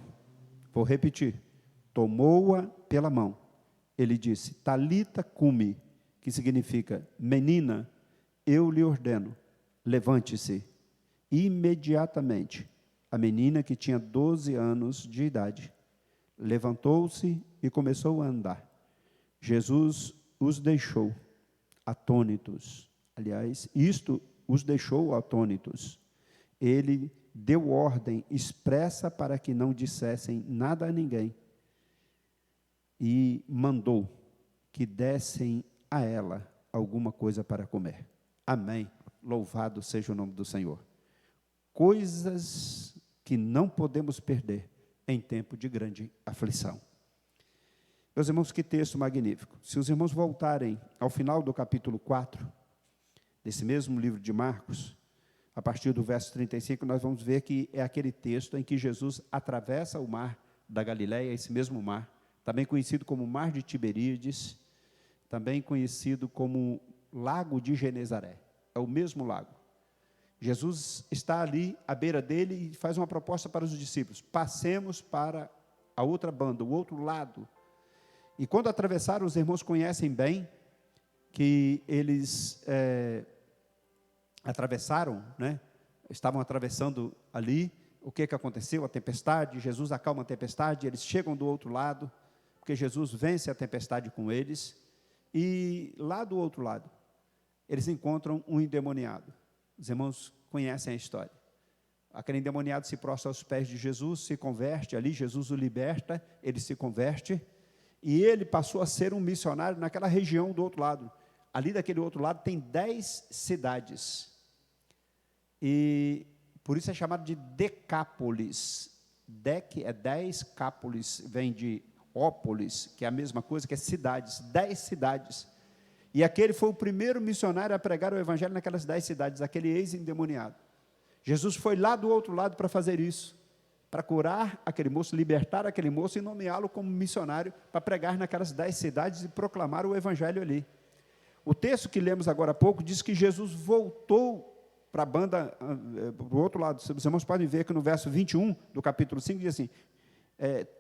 Vou repetir. Tomou-a pela mão. Ele disse, Talita cumi, que significa, menina, eu lhe ordeno, levante-se. Imediatamente, a menina, que tinha 12 anos de idade, levantou-se e começou a andar. Jesus os deixou atônitos. Aliás, isto os deixou atônitos. Ele deu ordem expressa para que não dissessem nada a ninguém e mandou que dessem a ela alguma coisa para comer. Amém. Louvado seja o nome do Senhor. Coisas que não podemos perder em tempo de grande aflição. Meus irmãos, que texto magnífico. Se os irmãos voltarem ao final do capítulo 4, desse mesmo livro de Marcos, a partir do verso 35, nós vamos ver que é aquele texto em que Jesus atravessa o mar da Galileia, esse mesmo mar, também conhecido como Mar de Tiberíades, também conhecido como Lago de Genezaré. É o mesmo lago. Jesus está ali à beira dele e faz uma proposta para os discípulos. Passemos para a outra banda, o outro lado. E quando atravessaram, os irmãos conhecem bem que eles atravessaram, né? Estavam atravessando ali. O que aconteceu? A tempestade. Jesus acalma a tempestade. Eles chegam do outro lado, porque Jesus vence a tempestade com eles. E lá do outro lado, eles encontram um endemoniado. Os irmãos conhecem a história. aquele endemoniado se prostra aos pés de Jesus, se converte ali, Jesus o liberta, ele se converte, e ele passou a ser um missionário naquela região do outro lado. Ali daquele outro lado tem 10 cidades, e por isso é chamado de Decápolis. Dec é 10, cápolis vem de ópolis, que é a mesma coisa, que é cidades, 10 cidades. E aquele foi o primeiro missionário a pregar o evangelho naquelas 10 cidades, aquele ex-endemoniado. Jesus foi lá do outro lado para fazer isso, para curar aquele moço, libertar aquele moço e nomeá-lo como missionário para pregar naquelas 10 cidades e proclamar o evangelho ali. O texto que lemos agora há pouco diz que Jesus voltou para a banda, para o outro lado. Os irmãos podem ver que no verso 21 do capítulo 5 diz assim: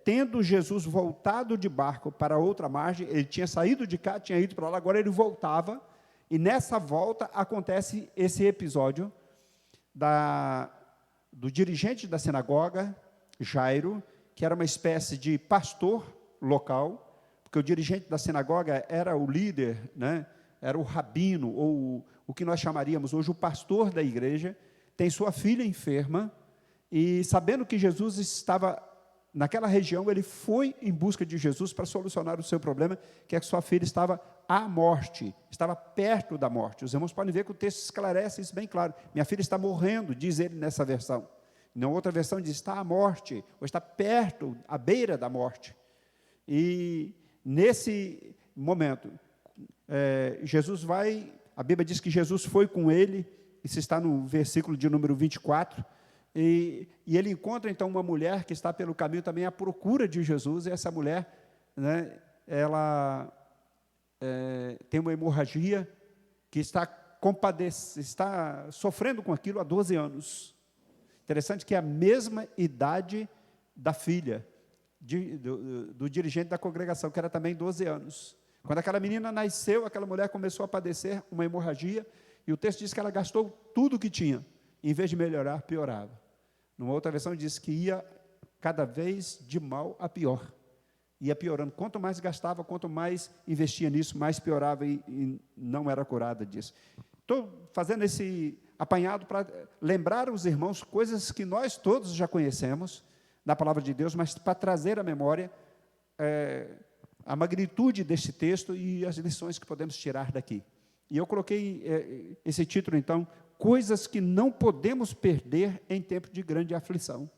tendo Jesus voltado de barco para outra margem, ele tinha saído de cá, tinha ido para lá, agora ele voltava, e nessa volta acontece esse episódio do dirigente da sinagoga, Jairo, que era uma espécie de pastor local, porque o dirigente da sinagoga era o líder, né, era o rabino, ou o que nós chamaríamos hoje o pastor da igreja, tem sua filha enferma, e sabendo que Jesus estava naquela região, ele foi em busca de Jesus para solucionar o seu problema, que é que sua filha estava à morte, estava perto da morte. Os irmãos podem ver que o texto esclarece isso bem claro. Minha filha está morrendo, diz ele nessa versão. Na outra versão diz, está à morte, ou está perto, à beira da morte. E nesse momento, Jesus vai, a Bíblia diz que Jesus foi com ele, isso está no versículo de número 24, e ele encontra, então, uma mulher que está pelo caminho também à procura de Jesus, e essa mulher, né, ela tem uma hemorragia, que está sofrendo com aquilo há 12 anos. Interessante que é a mesma idade da filha, do dirigente da congregação, que era também 12 anos. Quando aquela menina nasceu, aquela mulher começou a padecer uma hemorragia, e o texto diz que ela gastou tudo o que tinha, em vez de melhorar, piorava. Numa outra versão diz que ia cada vez de mal a pior. Ia piorando. Quanto mais gastava, quanto mais investia nisso, mais piorava e não era curada disso. Estou fazendo esse apanhado para lembrar os irmãos coisas que nós todos já conhecemos da palavra de Deus, mas para trazer à memória a magnitude deste texto e as lições que podemos tirar daqui. E eu coloquei esse título, então, coisas que não podemos perder em tempo de grande aflição.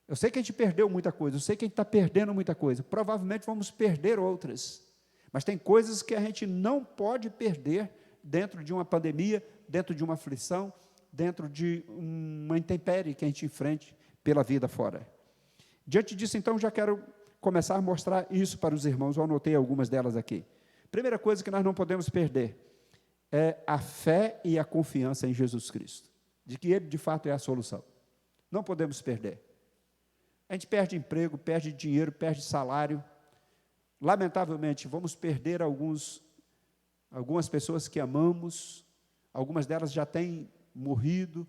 Eu sei que a gente perdeu muita coisa, eu sei que a gente está perdendo muita coisa, provavelmente vamos perder outras, mas tem coisas que a gente não pode perder dentro de uma pandemia, dentro de uma aflição, dentro de uma intempérie que a gente enfrente pela vida fora. Diante disso, então, já quero começar a mostrar isso para os irmãos, eu anotei algumas delas aqui. Primeira coisa que nós não podemos perder é a fé e a confiança em Jesus Cristo, de que Ele, de fato, é a solução. Não podemos perder. A gente perde emprego, perde dinheiro, perde salário. Lamentavelmente, vamos perder algumas pessoas que amamos, algumas delas já têm morrido,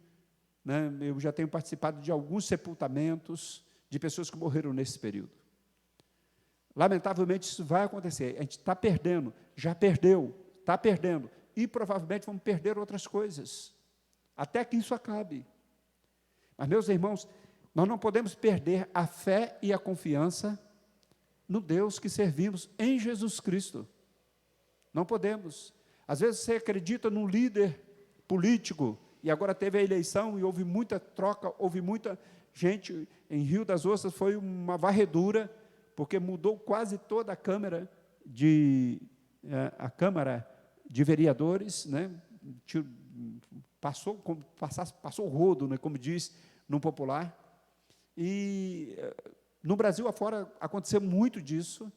né? Eu já tenho participado de alguns sepultamentos de pessoas que morreram nesse período. Lamentavelmente, isso vai acontecer. A gente está perdendo, já perdeu, está perdendo, e provavelmente vamos perder outras coisas, até que isso acabe. Mas, meus irmãos, nós não podemos perder a fé e a confiança no Deus que servimos em Jesus Cristo. Não podemos. Às vezes você acredita num líder político, e agora teve a eleição, e houve muita troca, houve muita gente, em Rio das Ostras foi uma varredura, porque mudou quase toda a Câmara de Vereadores, né? Passou o rodo, né? Como diz no popular. E no Brasil afora aconteceu muito disso.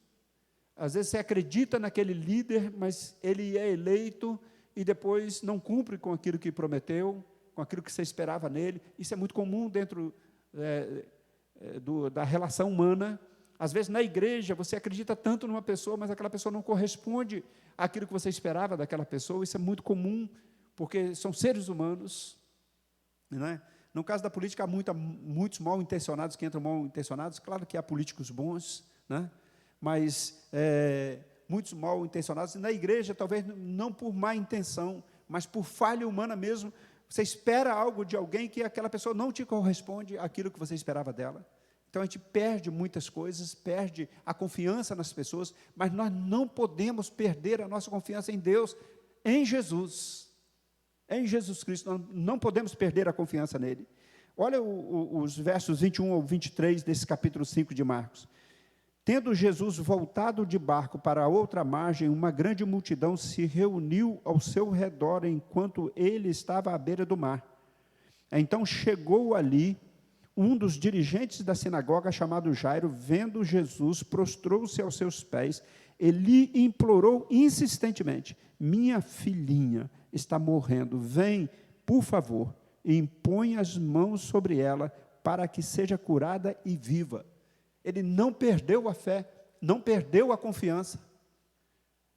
Às vezes você acredita naquele líder, mas ele é eleito e depois não cumpre com aquilo que prometeu, com aquilo que você esperava nele. Isso é muito comum dentro da relação humana. Às vezes, na igreja, você acredita tanto numa pessoa, mas aquela pessoa não corresponde àquilo que você esperava daquela pessoa. Isso é muito comum, porque são seres humanos, né? No caso da política, há muitos mal-intencionados que entram mal-intencionados. Claro que há políticos bons, né? Mas muitos mal-intencionados. Na igreja, talvez não por má intenção, mas por falha humana mesmo, Você espera algo de alguém que aquela pessoa não te corresponde àquilo que você esperava dela. Então, a gente perde muitas coisas, perde a confiança nas pessoas, mas nós não podemos perder a nossa confiança em Deus, em Jesus. Em Jesus Cristo, nós não podemos perder a confiança nele. Olha os versos 21 ao 23 desse capítulo 5 de Marcos. Tendo Jesus voltado de barco para a outra margem, uma grande multidão se reuniu ao seu redor enquanto ele estava à beira do mar. Então chegou ali um dos dirigentes da sinagoga, chamado Jairo, vendo Jesus, prostrou-se aos seus pés, ele implorou insistentemente: minha filhinha está morrendo, vem, por favor, e impõe as mãos sobre ela, para que seja curada e viva. Ele não perdeu a fé, não perdeu a confiança.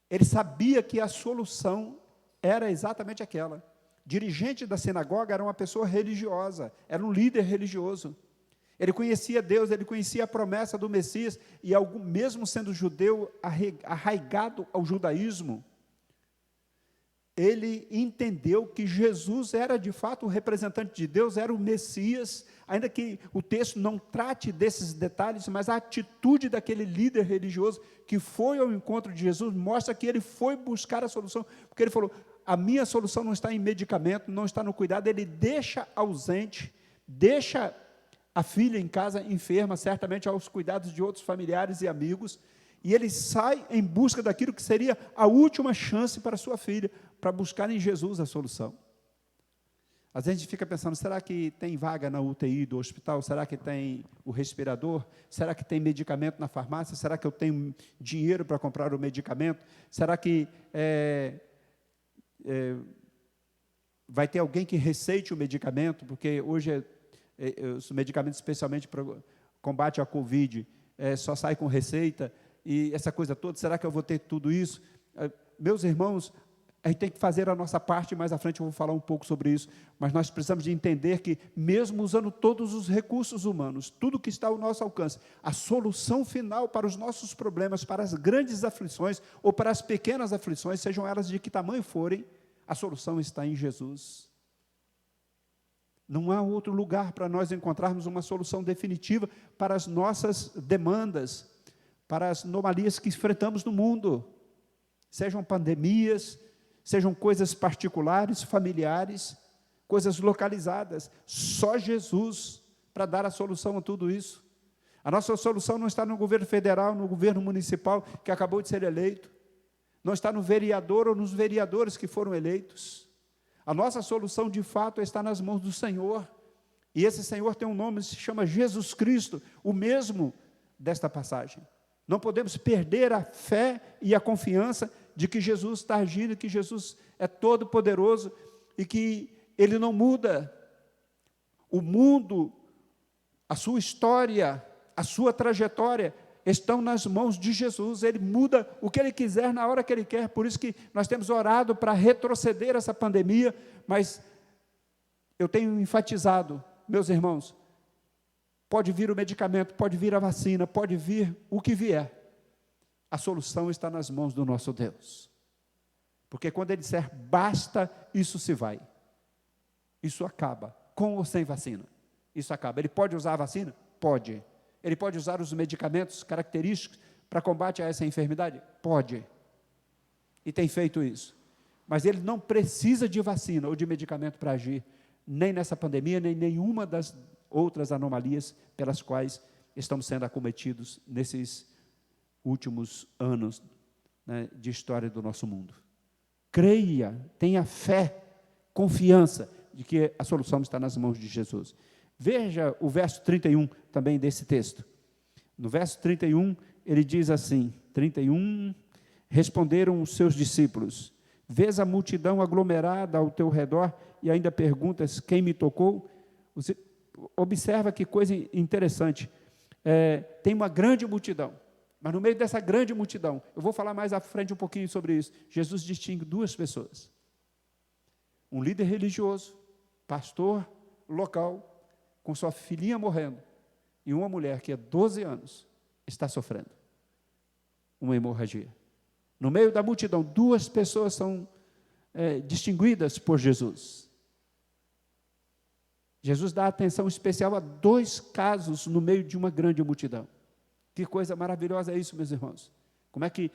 Ele sabia que a solução era exatamente aquela. Dirigente da sinagoga era uma pessoa religiosa, era um líder religioso. Ele conhecia Deus, ele conhecia a promessa do Messias, e mesmo sendo judeu, arraigado ao judaísmo, ele entendeu que Jesus era de fato o representante de Deus, era o Messias, ainda que o texto não trate desses detalhes, mas a atitude daquele líder religioso que foi ao encontro de Jesus mostra que ele foi buscar a solução, porque ele falou: a minha solução não está em medicamento, não está no cuidado. Ele deixa ausente, deixa a filha em casa enferma, certamente aos cuidados de outros familiares e amigos, e ele sai em busca daquilo que seria a última chance para sua filha, para buscar em Jesus a solução. Às vezes a gente fica pensando: será que tem vaga na UTI do hospital? Será que tem o respirador? Será que tem medicamento na farmácia? Será que eu tenho dinheiro para comprar o medicamento? Será que vai ter alguém que receite o medicamento? Porque hoje os medicamentos, especialmente para o combate à Covid, só sai com receita, e essa coisa toda. Será que eu vou ter tudo isso? Meus irmãos, a gente tem que fazer a nossa parte. Mais à frente eu vou falar um pouco sobre isso, mas nós precisamos de entender que, mesmo usando todos os recursos humanos, tudo que está ao nosso alcance, a solução final para os nossos problemas, para as grandes aflições, ou para as pequenas aflições, sejam elas de que tamanho forem, a solução está em Jesus. Não há outro lugar para nós encontrarmos uma solução definitiva para as nossas demandas, para as anomalias que enfrentamos no mundo, sejam pandemias, sejam coisas particulares, familiares, coisas localizadas. Só Jesus para dar a solução a tudo isso. A nossa solução não está no governo federal, no governo municipal que acabou de ser eleito, não está no vereador ou nos vereadores que foram eleitos. A nossa solução, de fato, está nas mãos do Senhor, e esse Senhor tem um nome, se chama Jesus Cristo, o mesmo desta passagem. Não podemos perder a fé e a confiança de que Jesus está agindo, que Jesus é todo poderoso e que Ele não muda. O mundo, a sua história, a sua trajetória estão nas mãos de Jesus. Ele muda o que Ele quiser, na hora que Ele quer. Por isso que nós temos orado para retroceder essa pandemia, mas eu tenho enfatizado, meus irmãos, pode vir o medicamento, pode vir a vacina, pode vir o que vier, a solução está nas mãos do nosso Deus, porque quando Ele disser basta, isso se vai, isso acaba, com ou sem vacina, isso acaba. Ele pode usar a vacina? Pode. Ele pode usar os medicamentos característicos para combate a essa enfermidade? Pode. E tem feito isso. Mas Ele não precisa de vacina ou de medicamento para agir, nem nessa pandemia, nem nenhuma das outras anomalias pelas quais estamos sendo acometidos nesses últimos anos, né, de história do nosso mundo. Creia, tenha fé, confiança de que a solução está nas mãos de Jesus. Veja o verso 31 também desse texto. No verso 31, ele diz assim, 31, responderam os seus discípulos: vês a multidão aglomerada ao teu redor e ainda perguntas quem me tocou? Observa que coisa interessante, tem uma grande multidão, mas no meio dessa grande multidão, eu vou falar mais à frente um pouquinho sobre isso, Jesus distingue duas pessoas: um líder religioso, pastor local, com sua filhinha morrendo, e uma mulher que há 12 anos está sofrendo uma hemorragia. No meio da multidão, duas pessoas são distinguidas por Jesus. Jesus dá atenção especial a 2 casos no meio de uma grande multidão. Que coisa maravilhosa é isso, meus irmãos. Como é que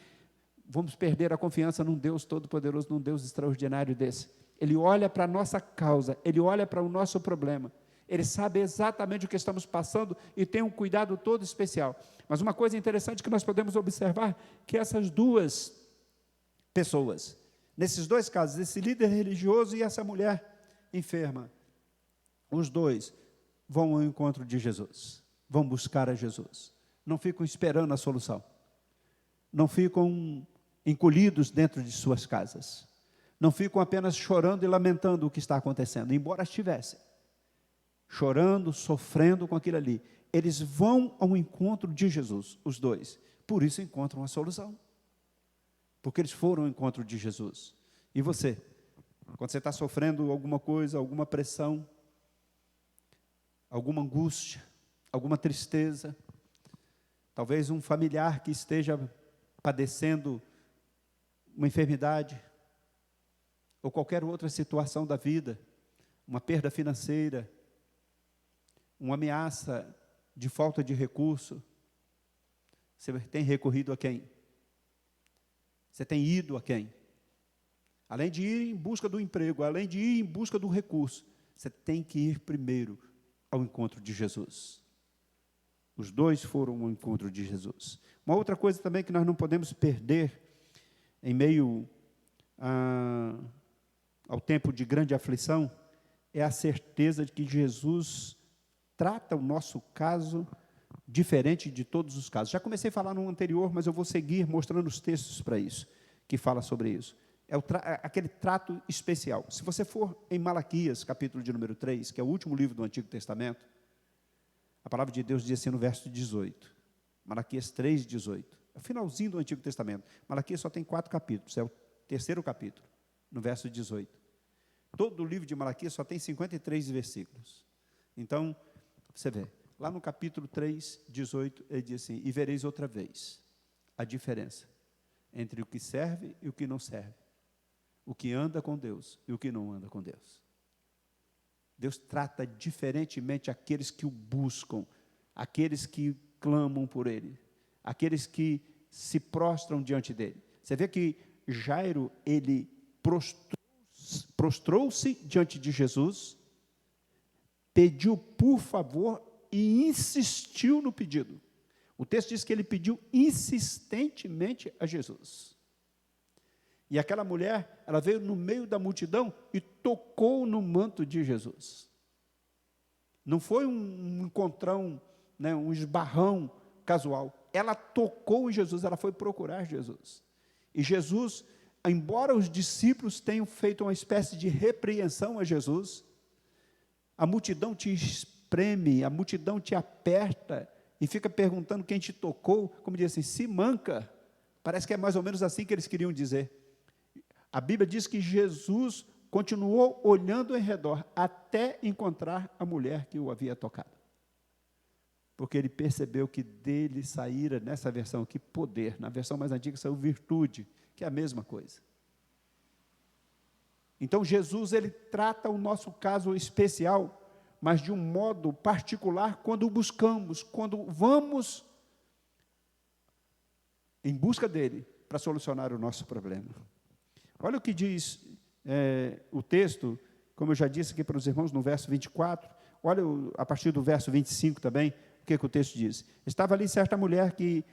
vamos perder a confiança num Deus todo-poderoso, num Deus extraordinário desse? Ele olha para a nossa causa, Ele olha para o nosso problema, Ele sabe exatamente o que estamos passando e tem um cuidado todo especial. Mas uma coisa interessante que nós podemos observar, que essas 2 pessoas, nesses 2 casos, esse líder religioso e essa mulher enferma, os 2 vão ao encontro de Jesus, vão buscar a Jesus, não ficam esperando a solução, não ficam encolhidos dentro de suas casas, não ficam apenas chorando e lamentando o que está acontecendo, embora estivessem chorando, sofrendo com aquilo ali, eles vão ao encontro de Jesus, os 2, por isso encontram a solução, porque eles foram ao encontro de Jesus. E você, quando você está sofrendo alguma coisa, alguma pressão, alguma angústia, alguma tristeza, talvez um familiar que esteja padecendo uma enfermidade, ou qualquer outra situação da vida, uma perda financeira, uma ameaça de falta de recurso, você tem recorrido a quem? Você tem ido a quem? Além de ir em busca do emprego, além de ir em busca do recurso, você tem que ir primeiro ao encontro de Jesus. Os 2 foram ao encontro de Jesus. Uma outra coisa também que nós não podemos perder em meio ao tempo de grande aflição é a certeza de que Jesus trata o nosso caso diferente de todos os casos. Já comecei a falar no anterior, mas eu vou seguir mostrando os textos para isso, que fala sobre isso. É aquele trato especial. Se você for em Malaquias, capítulo de número 3, que é o último livro do Antigo Testamento, a palavra de Deus diz assim no verso 18. Malaquias 3, 18. É o finalzinho do Antigo Testamento. Malaquias só tem 4 capítulos, é o 3º capítulo, no verso 18. Todo o livro de Malaquias só tem 53 versículos. Então, você vê, lá no capítulo 3, 18, ele diz assim: e vereis outra vez a diferença entre o que serve e o que não serve, o que anda com Deus e o que não anda com Deus. Deus trata diferentemente aqueles que o buscam, aqueles que clamam por Ele, aqueles que se prostram diante dEle. Você vê que Jairo, ele prostrou-se diante de Jesus, pediu por favor e insistiu no pedido. O texto diz que ele pediu insistentemente a Jesus. E aquela mulher, ela veio no meio da multidão e tocou no manto de Jesus. Não foi um encontrão, né, um esbarrão casual. Ela tocou em Jesus, ela foi procurar Jesus. E Jesus, embora os discípulos tenham feito uma espécie de repreensão a Jesus, a multidão te espreme, a multidão te aperta e fica perguntando quem te tocou, como diz assim, se manca. Parece que é mais ou menos assim que eles queriam dizer. A Bíblia diz que Jesus continuou olhando em redor até encontrar a mulher que o havia tocado. Porque ele percebeu que dele saíra, nessa versão aqui, poder. Na versão mais antiga saiu virtude, que é a mesma coisa. Então Jesus, ele trata o nosso caso especial, mas de um modo particular quando o buscamos, quando vamos em busca dele para solucionar o nosso problema. Olha o que diz o texto, como eu já disse aqui para os irmãos no verso 24, olha a partir do verso 25 também, o que o texto diz. Estava ali certa mulher que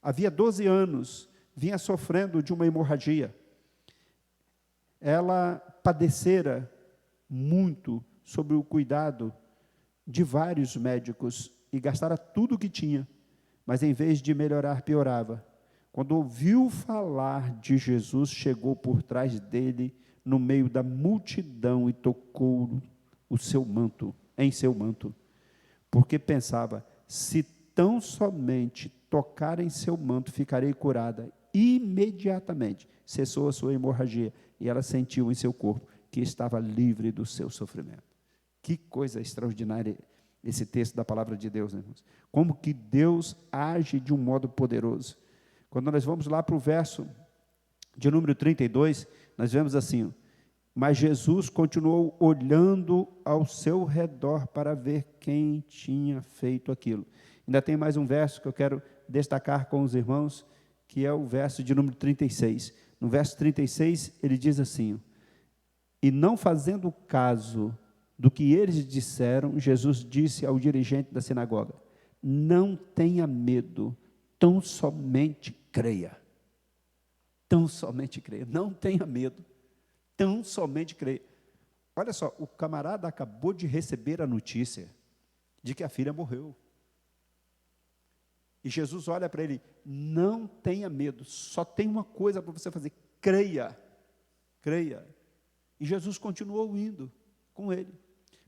havia 12 anos, vinha sofrendo de uma hemorragia. Ela padecera muito sob o cuidado de vários médicos e gastara tudo o que tinha, mas em vez de melhorar, piorava. Quando ouviu falar de Jesus, chegou por trás dele, no meio da multidão, e tocou em seu manto, porque pensava, se tão somente tocar em seu manto, ficarei curada. Imediatamente cessou a sua hemorragia, e ela sentiu em seu corpo que estava livre do seu sofrimento. Que coisa extraordinária esse texto da palavra de Deus, né, irmãos? Como que Deus age de um modo poderoso. Quando nós vamos lá para o verso de número 32, nós vemos assim, Mas Jesus continuou olhando ao seu redor para ver quem tinha feito aquilo. Ainda tem mais um verso que eu quero destacar com os irmãos, que é o verso de número 36. No verso 36, ele diz assim: e não fazendo caso do que eles disseram, Jesus disse ao dirigente da sinagoga: não tenha medo, tão somente creia. Tão somente creia, não tenha medo, tão somente creia. Olha só, o camarada acabou de receber a notícia de que a filha morreu. E Jesus olha para ele: não tenha medo, só tem uma coisa para você fazer, creia, creia. E Jesus continuou indo com ele,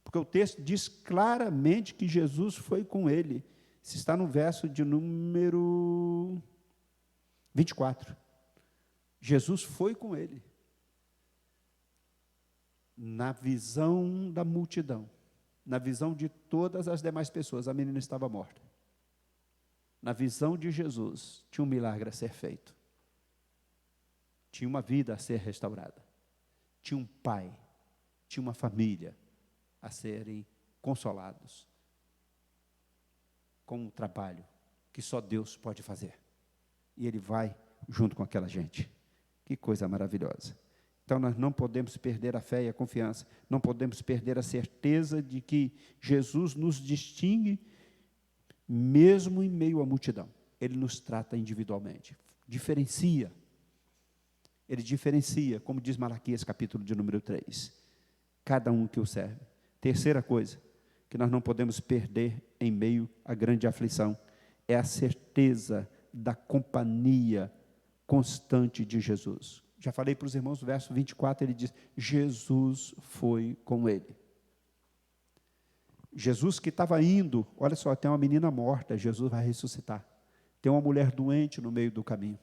porque o texto diz claramente que Jesus foi com ele. Isso está no verso de número 24. Jesus foi com ele. Na visão da multidão, na visão de todas as demais pessoas, a menina estava morta. Na visão de Jesus, tinha um milagre a ser feito. Tinha uma vida a ser restaurada. Tinha um pai, tinha uma família a serem consolados com um trabalho que só Deus pode fazer. E ele vai junto com aquela gente. Que coisa maravilhosa. Então, nós não podemos perder a fé e a confiança, não podemos perder a certeza de que Jesus nos distingue, mesmo em meio à multidão. Ele nos trata individualmente, diferencia. Ele diferencia, como diz Malaquias, capítulo de número 3, cada um que o serve. Terceira coisa, que nós não podemos perder em meio à grande aflição, é a certeza da companhia constante de Jesus. Já falei para os irmãos, no verso 24, ele diz: Jesus foi com ele. Jesus que estava indo, olha só, tem uma menina morta, Jesus vai ressuscitar. Tem uma mulher doente no meio do caminho.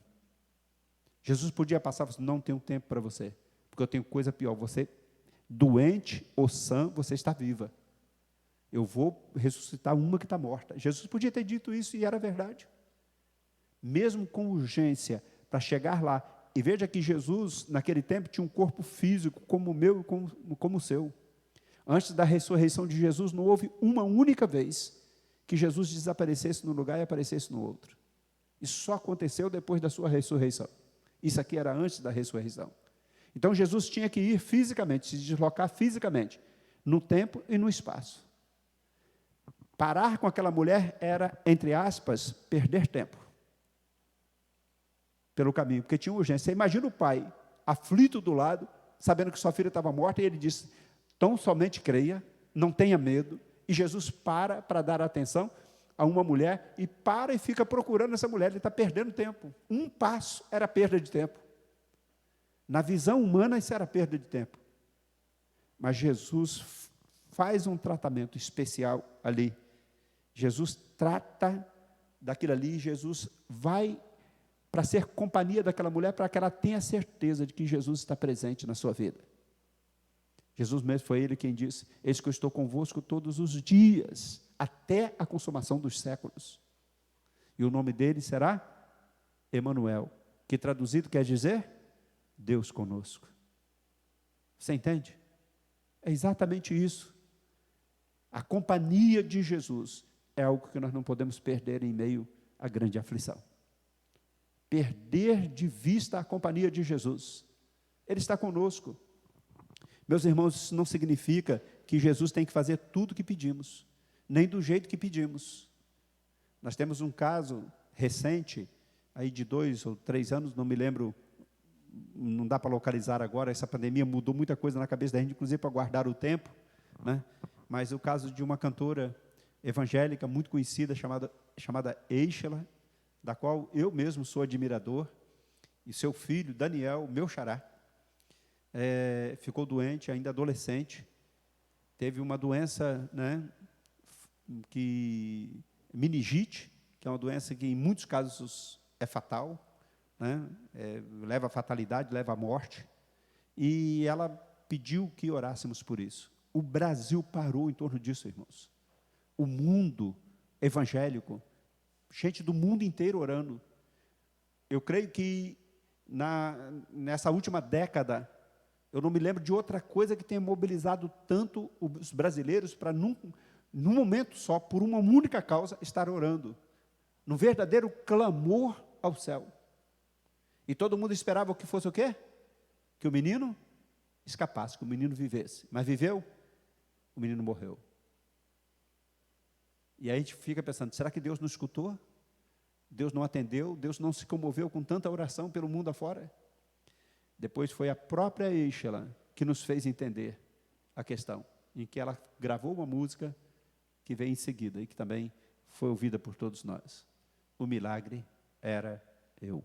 Jesus podia passar e falar: não tenho tempo para você, porque eu tenho coisa pior. Você, doente ou sã, você está viva. Eu vou ressuscitar uma que está morta. Jesus podia ter dito isso e era verdade. Mesmo com urgência, para chegar lá. E veja que Jesus, naquele tempo, tinha um corpo físico como o meu e como o seu. Antes da ressurreição de Jesus, não houve uma única vez que Jesus desaparecesse num lugar e aparecesse no outro. Isso só aconteceu depois da sua ressurreição. Isso aqui era antes da ressurreição. Então, Jesus tinha que ir fisicamente, se deslocar fisicamente, no tempo e no espaço. Parar com aquela mulher era, entre aspas, perder tempo pelo caminho, porque tinha urgência. Você imagina o pai, aflito do lado, sabendo que sua filha estava morta, e ele disse: tão somente creia, não tenha medo. E Jesus para dar atenção a uma mulher, e para e fica procurando essa mulher. Ele está perdendo tempo. Um passo era perda de tempo. Na visão humana, isso era perda de tempo. Mas Jesus faz um tratamento especial ali. Jesus trata daquilo ali, Jesus vai para ser companhia daquela mulher, para que ela tenha certeza de que Jesus está presente na sua vida. Jesus mesmo foi ele quem disse: eis que eu estou convosco todos os dias, até a consumação dos séculos. E o nome dele será Emanuel, que traduzido quer dizer Deus conosco. Você entende? É exatamente isso. A companhia de Jesus é algo que nós não podemos perder em meio à grande aflição. Perder de vista a companhia de Jesus. Ele está conosco. Meus irmãos, isso não significa que Jesus tem que fazer tudo o que pedimos, nem do jeito que pedimos. Nós temos um caso recente, aí de 2 ou 3 anos, não me lembro, não dá para localizar agora, essa pandemia mudou muita coisa na cabeça da gente, inclusive para guardar o tempo, né? Mas o caso de uma cantora evangélica muito conhecida, chamada Eichela, da qual eu mesmo sou admirador, e seu filho, Daniel, meu xará, ficou doente, ainda adolescente, teve uma doença, né, meningite, que é uma doença que em muitos casos é fatal, né, leva à fatalidade, leva à morte, e ela pediu que orássemos por isso. O Brasil parou em torno disso, irmãos. O mundo evangélico, gente do mundo inteiro orando. Eu creio que nessa última década, Eu não me lembro de outra coisa que tenha mobilizado tanto os brasileiros para, num momento só, por uma única causa, estar orando. Num verdadeiro clamor ao céu. E todo mundo esperava que fosse o quê? Que o menino escapasse, que o menino vivesse. Mas viveu? O menino morreu. E aí a gente fica pensando, será que Deus não escutou? Deus não atendeu? Deus não se comoveu com tanta oração pelo mundo afora? Depois foi a própria Eixela que nos fez entender a questão, em que ela gravou uma música que veio em seguida e que também foi ouvida por todos nós. O milagre era eu.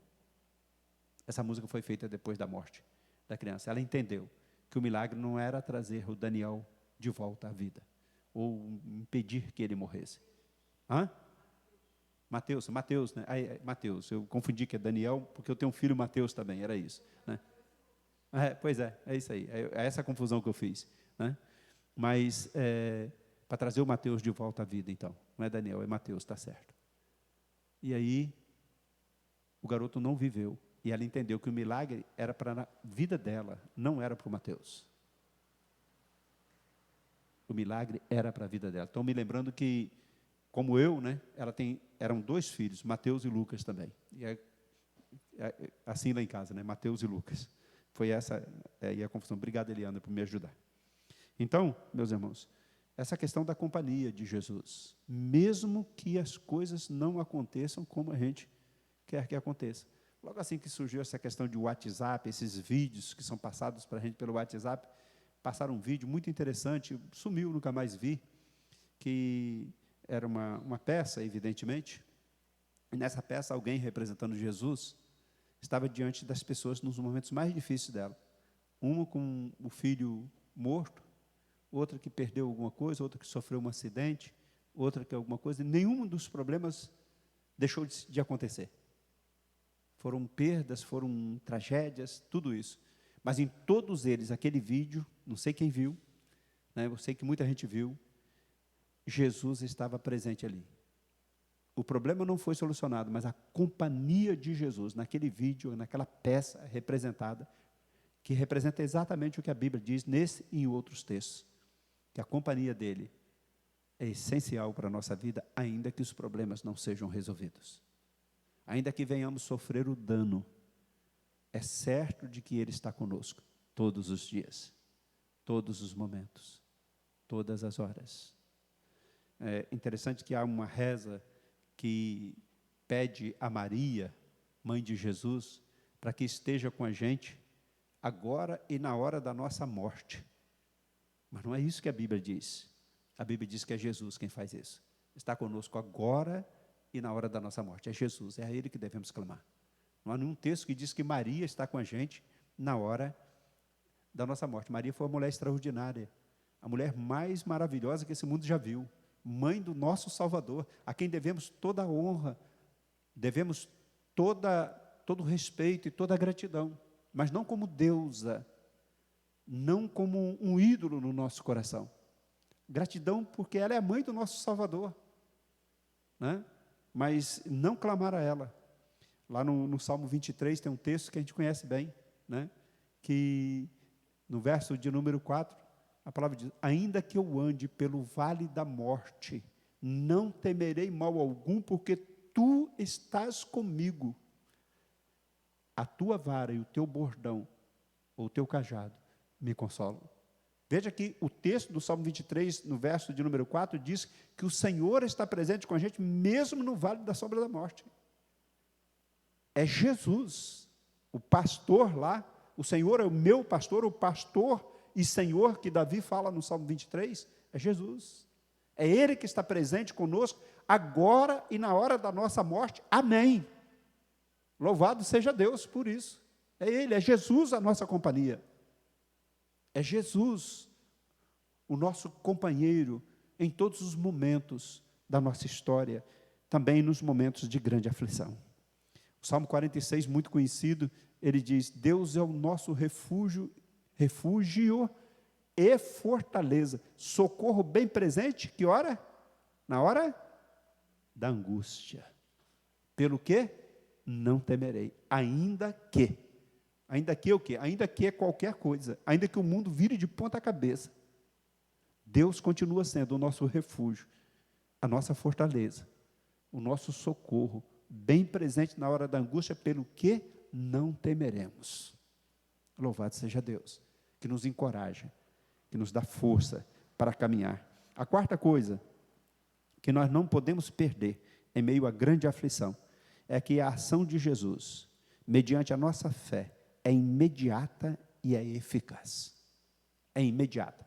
Essa música foi feita depois da morte da criança. Ela entendeu que o milagre não era trazer o Daniel de volta à vida, ou impedir que ele morresse. Mateus, né? Mateus, eu confundi que é Daniel, porque eu tenho um filho Mateus também, era isso, né? Pois é isso aí, é essa confusão que eu fiz, né? Mas, para trazer o Mateus de volta à vida, então, não é Daniel, é Mateus, está certo. E aí, o garoto não viveu, e ela entendeu que o milagre era para a vida dela, não era para o Mateus. O milagre era para a vida dela. Estou me lembrando que, como eu, né, eram 2 filhos, Mateus e Lucas também. E assim lá em casa, né, Mateus e Lucas. Foi essa aí a confusão. Obrigado, Eliana, por me ajudar. Então, meus irmãos, essa questão da companhia de Jesus, mesmo que as coisas não aconteçam como a gente quer que aconteça. Logo assim que surgiu essa questão de WhatsApp, esses vídeos que são passados para a gente pelo WhatsApp, passaram um vídeo muito interessante, sumiu, nunca mais vi, que era uma peça, evidentemente, e nessa peça alguém representando Jesus estava diante das pessoas nos momentos mais difíceis dela. Uma com o filho morto, outra que perdeu alguma coisa, outra que sofreu um acidente, outra que alguma coisa, e nenhum dos problemas deixou de acontecer. Foram perdas, foram tragédias, tudo isso. Mas em todos eles, aquele vídeo, não sei quem viu, né, eu sei que muita gente viu, Jesus estava presente ali. O problema não foi solucionado, mas a companhia de Jesus, naquele vídeo, naquela peça representada, que representa exatamente o que a Bíblia diz nesse e em outros textos, que a companhia dele é essencial para a nossa vida, ainda que os problemas não sejam resolvidos. Ainda que venhamos sofrer o dano, é certo de que ele está conosco todos os dias, todos os momentos, todas as horas. É interessante que há uma reza que pede a Maria, mãe de Jesus, para que esteja com a gente agora e na hora da nossa morte. Mas não é isso que a Bíblia diz. A Bíblia diz que é Jesus quem faz isso. Está conosco agora e na hora da nossa morte. É Jesus, é a Ele que devemos clamar. Não há nenhum texto que diz que Maria está com a gente na hora da nossa morte. Maria foi uma mulher extraordinária, a mulher mais maravilhosa que esse mundo já viu, mãe do nosso Salvador, a quem devemos toda a honra, devemos todo o respeito e toda a gratidão, mas não como deusa, não como um ídolo no nosso coração. Gratidão porque ela é a mãe do nosso Salvador, né? Mas não clamar a ela. Lá no Salmo 23 tem um texto que a gente conhece bem, né? Que no verso de número 4, a palavra diz: ainda que eu ande pelo vale da morte, não temerei mal algum, porque tu estás comigo. A tua vara e o teu bordão, ou o teu cajado, me consolam. Veja que o texto do Salmo 23, no verso de número 4, diz que o Senhor está presente com a gente, mesmo no vale da sombra da morte. É Jesus, o pastor lá, o Senhor é o meu pastor, o pastor e Senhor que Davi fala no Salmo 23, é Jesus. É Ele que está presente conosco, agora e na hora da nossa morte. Amém. Louvado seja Deus por isso. É Ele, é Jesus a nossa companhia. É Jesus o nosso companheiro em todos os momentos da nossa história, também nos momentos de grande aflição. O Salmo 46, muito conhecido, ele diz: Deus é o nosso refúgio e fortaleza, socorro bem presente, que hora? Na hora da angústia. Pelo que? Não temerei, ainda que ainda que o quê? Ainda que é qualquer coisa, ainda que o mundo vire de ponta cabeça, Deus continua sendo o nosso refúgio, a nossa fortaleza, o nosso socorro, bem presente na hora da angústia, pelo que não temeremos. Louvado seja Deus, que nos encoraja, que nos dá força para caminhar. A quarta coisa que nós não podemos perder em meio à grande aflição é que a ação de Jesus, mediante a nossa fé, é imediata e é eficaz. É imediata.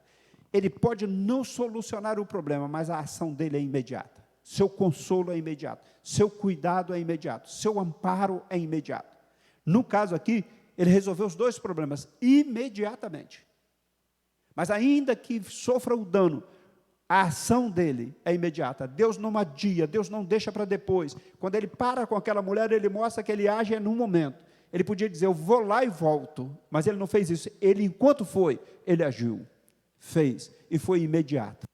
Ele pode não solucionar o problema, mas a ação dele é imediata. Seu consolo é imediato, seu cuidado é imediato, seu amparo é imediato. No caso aqui, ele resolveu os dois problemas imediatamente. Mas ainda que sofra o dano, a ação dele é imediata. Deus não adia, Deus não deixa para depois. Quando ele para com aquela mulher, ele mostra que ele age num momento. Ele podia dizer, eu vou lá e volto, mas ele não fez isso. Ele, enquanto foi, ele agiu, fez, e foi imediato.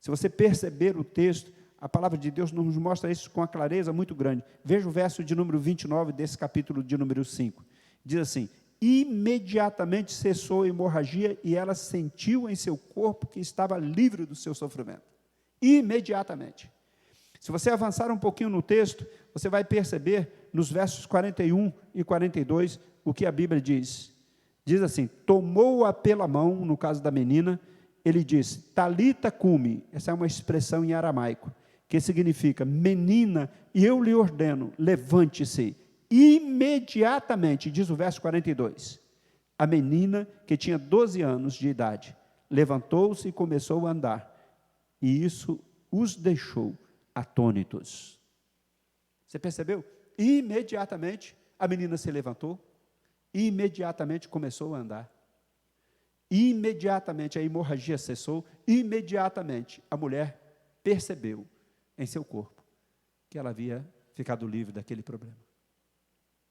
Se você perceber o texto, a palavra de Deus nos mostra isso com uma clareza muito grande. Veja o verso de número 29 desse capítulo de número 5. Diz assim, imediatamente cessou a hemorragia e ela sentiu em seu corpo que estava livre do seu sofrimento. Imediatamente. Se você avançar um pouquinho no texto, você vai perceber nos versos 41 e 42 o que a Bíblia diz. Diz assim, tomou-a pela mão, no caso da menina, ele disse, talita cumi, essa é uma expressão em aramaico, que significa, menina, e eu lhe ordeno, levante-se. Imediatamente, diz o verso 42, a menina, que tinha 12 anos de idade, levantou-se e começou a andar, e isso os deixou atônitos. Você percebeu? Imediatamente, a menina se levantou, imediatamente começou a andar, imediatamente a hemorragia cessou, imediatamente a mulher percebeu em seu corpo que ela havia ficado livre daquele problema.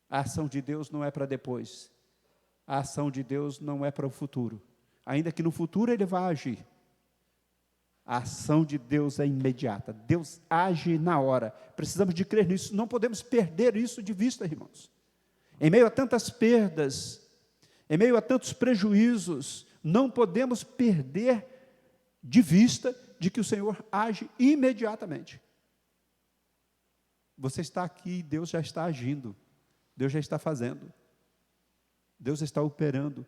A ação de Deus não é para depois, a ação de Deus não é para o futuro, ainda que no futuro ele vá agir. A ação de Deus é imediata, Deus age na hora, precisamos de crer nisso, não podemos perder isso de vista, irmãos. Em meio a tantas perdas, em meio a tantos prejuízos, não podemos perder de vista de que o Senhor age imediatamente. Você está aqui, Deus já está agindo, Deus já está fazendo, Deus está operando,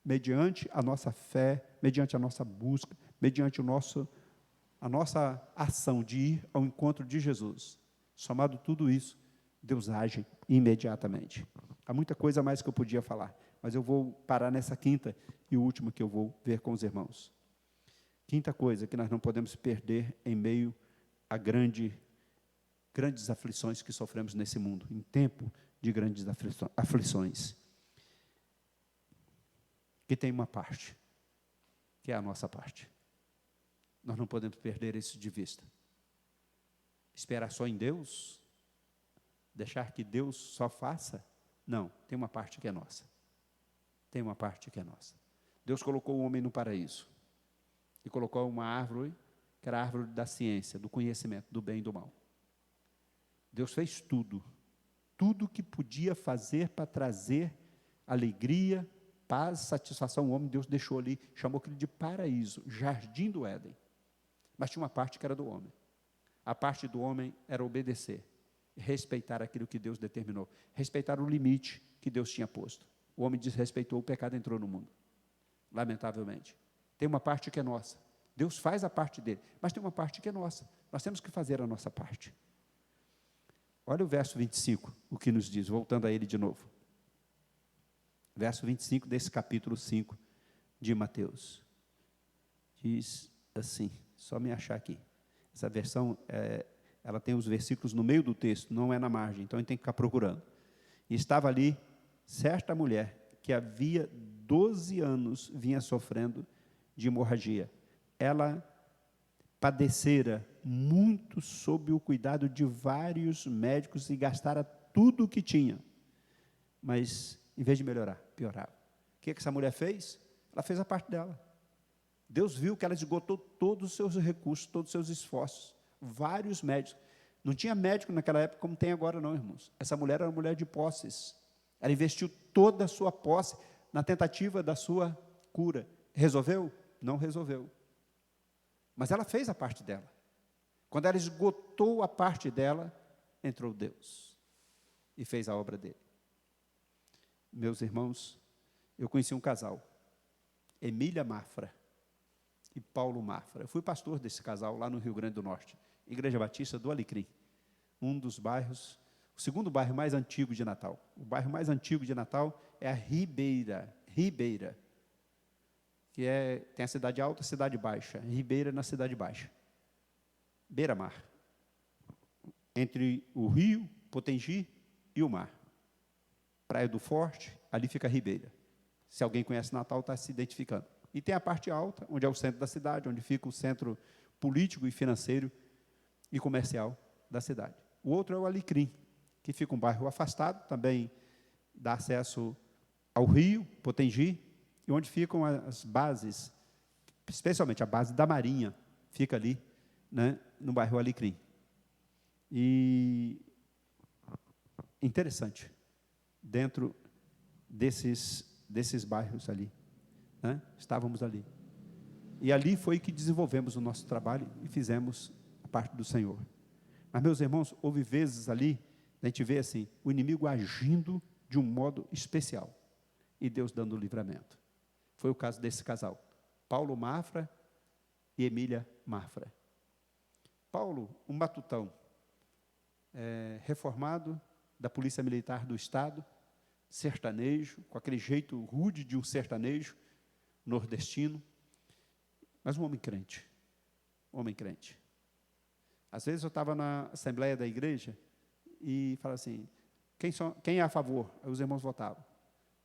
mediante a nossa fé, mediante a nossa busca, mediante a nossa ação de ir ao encontro de Jesus. Somado tudo isso, Deus age imediatamente. Há muita coisa a mais que eu podia falar, mas eu vou parar nessa quinta e última que eu vou ver com os irmãos. Quinta coisa que nós não podemos perder em meio a grandes aflições que sofremos nesse mundo, em tempo de grandes aflições, que tem uma parte, que é a nossa parte. Nós não podemos perder isso de vista. Esperar só em Deus, deixar que Deus só faça, não, tem uma parte que é nossa. Tem uma parte que é nossa. Deus colocou o homem no paraíso e colocou uma árvore, que era a árvore da ciência, do conhecimento, do bem e do mal. Deus fez tudo que podia fazer para trazer alegria, paz, satisfação. O homem, Deus deixou ali, chamou aquilo de paraíso, jardim do Éden. Mas tinha uma parte que era do homem. A parte do homem era obedecer, respeitar aquilo que Deus determinou, respeitar o limite que Deus tinha posto. O homem desrespeitou, o pecado entrou no mundo, lamentavelmente. Tem uma parte que é nossa, Deus faz a parte dele, mas tem uma parte que é nossa, nós temos que fazer a nossa parte. Olha o verso 25, o que nos diz, voltando a ele de novo. Verso 25 desse capítulo 5 de Mateus. Diz assim, só me achar aqui. Essa versão, ela tem os versículos no meio do texto, não é na margem, então a gente tem que ficar procurando. E estava ali certa mulher que havia 12 anos vinha sofrendo de hemorragia. Ela padecera muito sob o cuidado de vários médicos e gastara tudo o que tinha. Mas, em vez de melhorar, piorava. O que essa mulher fez? Ela fez a parte dela. Deus viu que ela esgotou todos os seus recursos, todos os seus esforços. Vários médicos. Não tinha médico naquela época como tem agora não, irmãos. Essa mulher era uma mulher de posses. Ela investiu toda a sua posse na tentativa da sua cura. Resolveu? Não resolveu. Mas ela fez a parte dela. Quando ela esgotou a parte dela, entrou Deus e fez a obra dele. Meus irmãos, eu conheci um casal, Emília Mafra e Paulo Mafra. Eu fui pastor desse casal lá no Rio Grande do Norte, Igreja Batista do Alecrim, um dos bairros, o segundo bairro mais antigo de Natal. O bairro mais antigo de Natal é a Ribeira, que tem a cidade alta e a cidade baixa. Ribeira na cidade baixa. Beira-mar. Entre o rio, Potengi e o mar. Praia do Forte, ali fica a Ribeira. Se alguém conhece Natal, está se identificando. E tem a parte alta, onde é o centro da cidade, onde fica o centro político e financeiro e comercial da cidade. O outro é o Alecrim, que fica um bairro afastado, também dá acesso ao rio, Potengi, e onde ficam as bases, especialmente a base da Marinha, fica ali, né, no bairro Alecrim. E interessante, dentro desses bairros ali, né, estávamos ali. E ali foi que desenvolvemos o nosso trabalho e fizemos a parte do Senhor. Mas, meus irmãos, houve vezes ali, a gente vê assim, o inimigo agindo de um modo especial e Deus dando o livramento. Foi o caso desse casal, Paulo Mafra e Emília Mafra. Paulo, um matutão, reformado da Polícia Militar do Estado, sertanejo, com aquele jeito rude de um sertanejo nordestino, mas um homem crente. Às vezes eu estava na assembleia da igreja e falava assim, quem é a favor? Aí os irmãos votavam.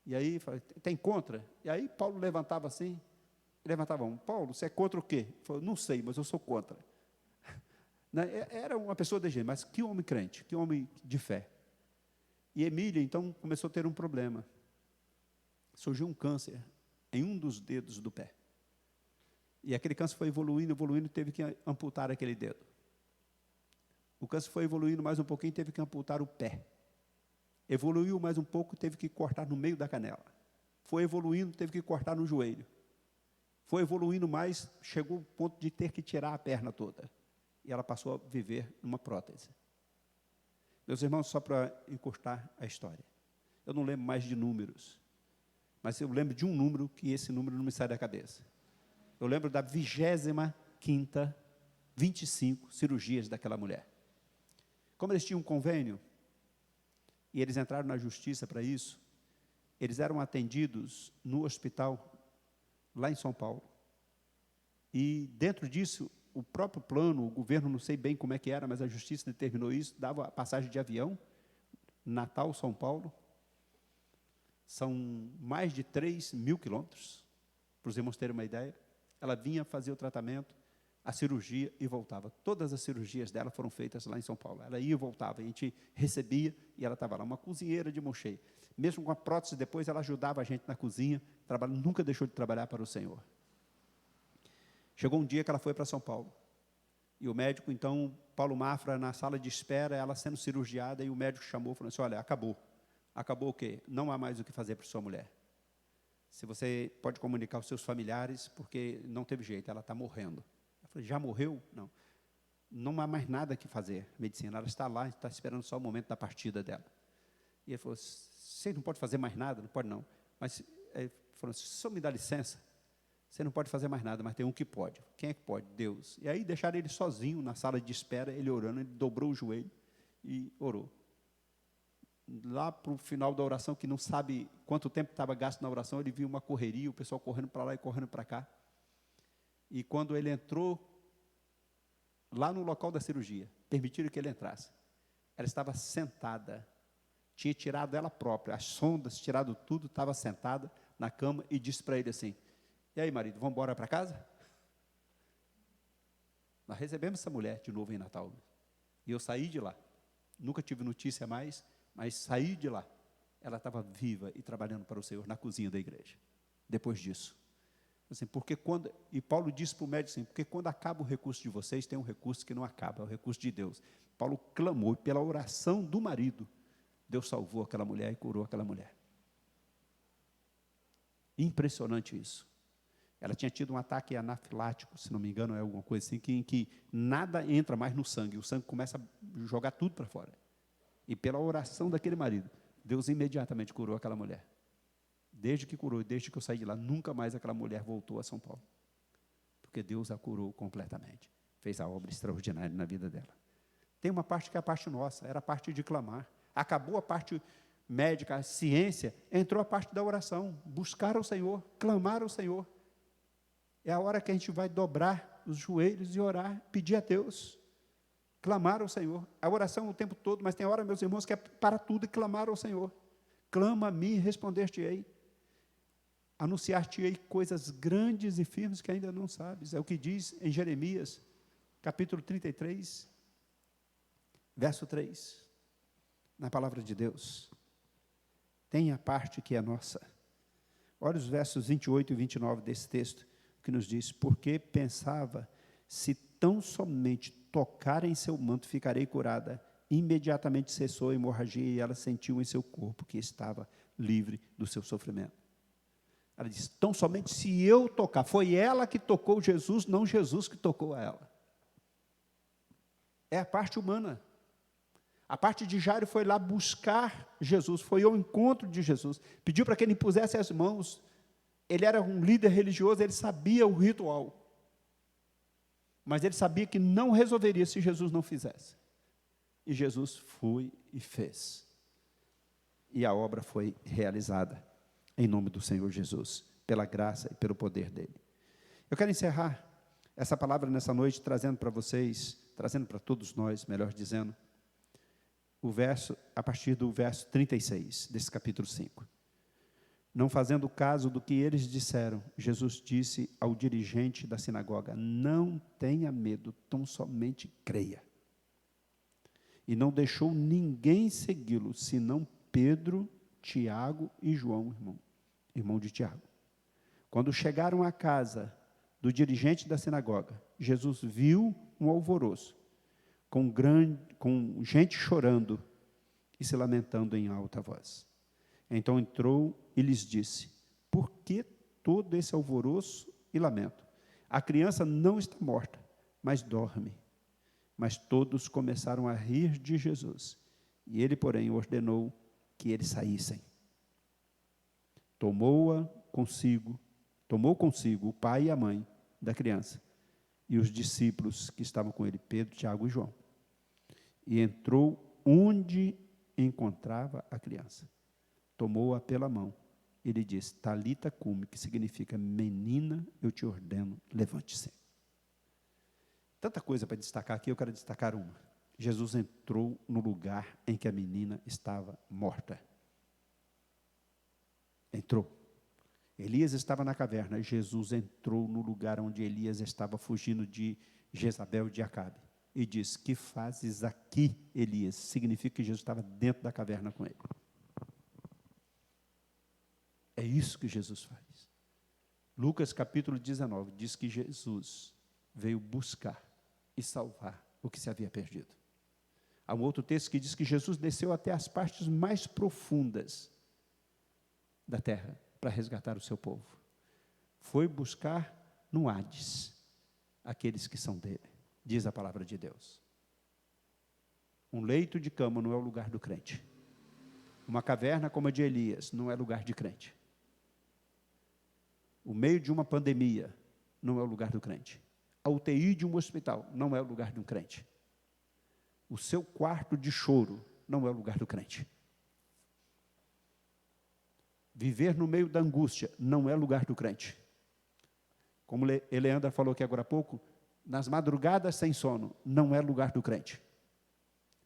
E aí, falei, tem contra? E aí Paulo levantava assim, Paulo, você é contra o quê? Ele falou, não sei, mas eu sou contra. Era uma pessoa de jeito, mas que homem crente, que homem de fé. E Emília, então, começou a ter um problema. Surgiu um câncer em um dos dedos do pé. E aquele câncer foi evoluindo, teve que amputar aquele dedo. O câncer foi evoluindo mais um pouquinho, teve que amputar o pé. Evoluiu mais um pouco, teve que cortar no meio da canela. Foi evoluindo, teve que cortar no joelho. Foi evoluindo mais, chegou ao ponto de ter que tirar a perna toda. E ela passou a viver numa prótese. Meus irmãos, só para encurtar a história. Eu não lembro mais de números, mas eu lembro de um número que esse número não me sai da cabeça. Eu lembro da 25ª, 25 cirurgias daquela mulher. Como eles tinham um convênio, e eles entraram na justiça para isso, eles eram atendidos no hospital, lá em São Paulo. E dentro disso, o próprio plano, o governo, não sei bem como é que era, mas a justiça determinou isso, dava a passagem de avião, Natal, São Paulo. São mais de 3.000 quilômetros, para os irmãos terem uma ideia. Ela vinha fazer o tratamento, a cirurgia e voltava. Todas as cirurgias dela foram feitas lá em São Paulo. Ela ia e voltava, a gente recebia e ela estava lá, uma cozinheira de mão cheia. Mesmo com a prótese, depois ela ajudava a gente na cozinha, nunca deixou de trabalhar para o Senhor. Chegou um dia que ela foi para São Paulo. E o médico, então, Paulo Mafra, na sala de espera, ela sendo cirurgiada, e o médico chamou e falou assim, olha, acabou. Acabou o quê? Não há mais o que fazer para sua mulher. Se você pode comunicar aos seus familiares, porque não teve jeito, ela está morrendo. Eu falei, já morreu? Não. Não há mais nada que fazer, medicina. Ela está lá, está esperando só o momento da partida dela. E ele falou, você não pode fazer mais nada? Não pode não. Mas ele falou, se o senhor me dá licença, você não pode fazer mais nada, mas tem um que pode. Quem é que pode? Deus. E aí deixaram ele sozinho na sala de espera, ele orando, ele dobrou o joelho e orou. Lá para o final da oração, que não sabe quanto tempo estava gasto na oração, ele viu uma correria, o pessoal correndo para lá e correndo para cá. E quando ele entrou lá no local da cirurgia, permitiram que ele entrasse. Ela estava sentada, tinha tirado ela própria, as sondas, tirado tudo, estava sentada na cama e disse para ele assim, e aí, marido, vamos embora para casa? Nós recebemos essa mulher de novo em Natal. E eu saí de lá. Nunca tive notícia mais, mas saí de lá. Ela estava viva e trabalhando para o Senhor na cozinha da igreja. Depois disso. Assim, e Paulo disse para o médico assim, porque quando acaba o recurso de vocês, tem um recurso que não acaba, é o recurso de Deus. Paulo clamou, e pela oração do marido, Deus salvou aquela mulher e curou aquela mulher. Impressionante isso. Ela tinha tido um ataque anafilático, se não me engano, é alguma coisa assim, em que nada entra mais no sangue, o sangue começa a jogar tudo para fora. E pela oração daquele marido, Deus imediatamente curou aquela mulher. Desde que curou, desde que eu saí de lá, nunca mais aquela mulher voltou a São Paulo. Porque Deus a curou completamente. Fez a obra extraordinária na vida dela. Tem uma parte que é a parte nossa, era a parte de clamar. Acabou a parte médica, a ciência, entrou a parte da oração. Buscar o Senhor, clamar ao Senhor. É a hora que a gente vai dobrar os joelhos e orar, pedir a Deus. Clamar ao Senhor. A oração o tempo todo, mas tem hora, meus irmãos, que é para tudo e clamar ao Senhor. Clama a mim e responder-te-ei. Anunciar-te-ei coisas grandes e firmes que ainda não sabes. É o que diz em Jeremias, capítulo 33, verso 3. Na palavra de Deus. Tem a parte que é nossa. Olha os versos 28 e 29 desse texto, que nos diz: porque pensava, se tão somente tocar em seu manto, ficarei curada. Imediatamente cessou a hemorragia e ela sentiu em seu corpo que estava livre do seu sofrimento. Ela diz: tão somente se eu tocar. Foi ela que tocou Jesus, não Jesus que tocou a ela. É a parte humana. A parte de Jairo foi lá buscar Jesus, foi ao encontro de Jesus, pediu para que ele impusesse as mãos. Ele era um líder religioso, ele sabia o ritual. Mas ele sabia que não resolveria se Jesus não fizesse. E Jesus foi e fez. E a obra foi realizada, em nome do Senhor Jesus, pela graça e pelo poder dele. Eu quero encerrar essa palavra nessa noite, trazendo para vocês, trazendo para todos nós, melhor dizendo, o verso, a partir do verso 36, desse capítulo 5. Não fazendo caso do que eles disseram, Jesus disse ao dirigente da sinagoga: não tenha medo, tão somente creia. E não deixou ninguém segui-lo, senão Pedro, Tiago e João, irmão de Tiago. Quando chegaram à casa do dirigente da sinagoga, Jesus viu um alvoroço, com gente chorando e se lamentando em alta voz. Então entrou e lhes disse: por que todo esse alvoroço e lamento? A criança não está morta, mas dorme. Mas todos começaram a rir de Jesus. E ele, porém, ordenou que eles saíssem. Tomou consigo o pai e a mãe da criança e os discípulos que estavam com ele, Pedro, Tiago e João. E entrou onde encontrava a criança. Tomou-a pela mão e lhe disse: Talita cumi, que significa: menina, eu te ordeno, levante-se. Tanta coisa para destacar aqui, eu quero destacar uma. Jesus entrou no lugar em que a menina estava morta. Entrou. Elias estava na caverna, Jesus entrou no lugar onde Elias estava fugindo de Jezabel e de Acabe. E disse: que fazes aqui, Elias? Significa que Jesus estava dentro da caverna com ele. É isso que Jesus faz. Lucas capítulo 19 diz que Jesus veio buscar e salvar o que se havia perdido. Há um outro texto que diz que Jesus desceu até as partes mais profundas da terra para resgatar o seu povo. Foi buscar no Hades aqueles que são dele, diz a palavra de Deus. Um leito de cama não é o lugar do crente. Uma caverna como a de Elias não é lugar de crente. O meio de uma pandemia não é o lugar do crente. A UTI de um hospital não é o lugar de um crente. O seu quarto de choro não é o lugar do crente. Viver no meio da angústia não é lugar do crente. Como Eleandra falou aqui agora há pouco, nas madrugadas sem sono não é lugar do crente.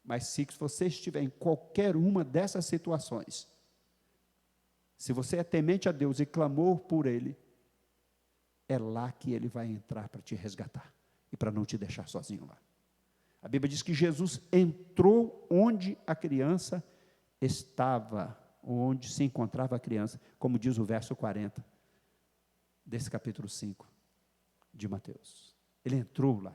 Mas se você estiver em qualquer uma dessas situações, se você é temente a Deus e clamou por Ele, é lá que Ele vai entrar para te resgatar e para não te deixar sozinho lá. A Bíblia diz que Jesus entrou onde a criança estava, onde se encontrava a criança, como diz o verso 40 desse capítulo 5 de Mateus. Ele entrou lá.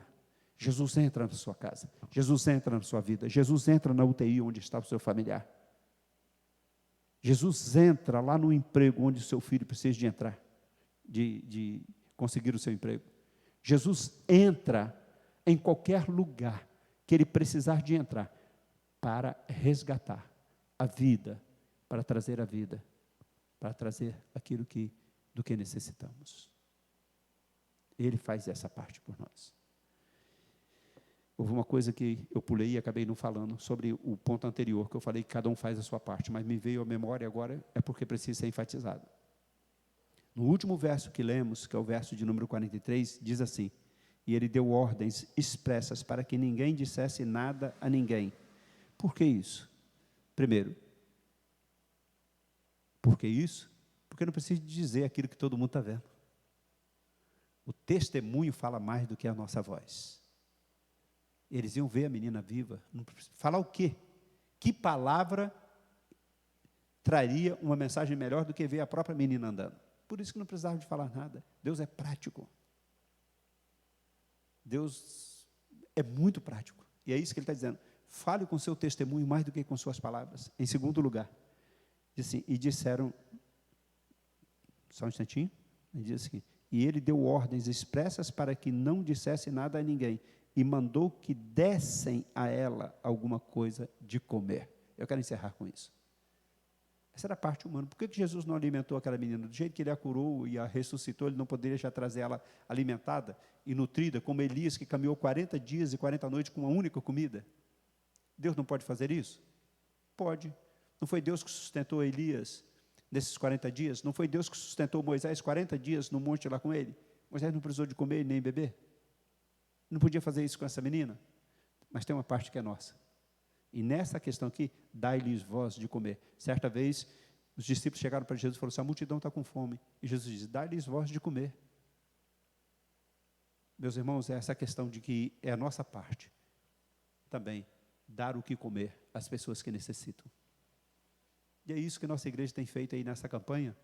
Jesus entra na sua casa, Jesus entra na sua vida, Jesus entra na UTI onde está o seu familiar. Jesus entra lá no emprego onde o seu filho precisa de entrar, de conseguir o seu emprego. Jesus entra em qualquer lugar que ele precisar de entrar para resgatar a vida, para trazer a vida, para trazer aquilo do que necessitamos. Ele faz essa parte por nós. Houve uma coisa que eu pulei e acabei não falando sobre o ponto anterior, que eu falei que cada um faz a sua parte, mas me veio à memória agora, é porque precisa ser enfatizado. No último verso que lemos, que é o verso de número 43, diz assim: e ele deu ordens expressas para que ninguém dissesse nada a ninguém. Por que isso? Primeiro, por que isso? Porque não precisa dizer aquilo que todo mundo está vendo. O testemunho fala mais do que a nossa voz. Eles iam ver a menina viva. Falar o quê? Que palavra traria uma mensagem melhor do que ver a própria menina andando? Por isso que não precisava de falar nada. Deus é prático. Deus é muito prático. E é isso que ele está dizendo. Fale com seu testemunho mais do que com suas palavras. Em segundo lugar, diz assim, e disseram, só um instantinho, ele diz assim, e ele deu ordens expressas para que não dissesse nada a ninguém, e mandou que dessem a ela alguma coisa de comer. Eu quero encerrar com isso. Essa era a parte humana. Por que Jesus não alimentou aquela menina? Do jeito que ele a curou e a ressuscitou, ele não poderia já trazer ela alimentada e nutrida, como Elias, que caminhou 40 dias e 40 noites com uma única comida? Deus não pode fazer isso? Pode. Não foi Deus que sustentou Elias nesses 40 dias? Não foi Deus que sustentou Moisés 40 dias no monte lá com ele? Moisés não precisou de comer nem beber? Não podia fazer isso com essa menina? Mas tem uma parte que é nossa. E nessa questão aqui, dai-lhes voz de comer. Certa vez, os discípulos chegaram para Jesus e falaram assim, a multidão está com fome. E Jesus disse, dai-lhes voz de comer. Meus irmãos, é essa questão de que é a nossa parte também, dar o que comer às pessoas que necessitam. E é isso que a nossa igreja tem feito aí nessa campanha,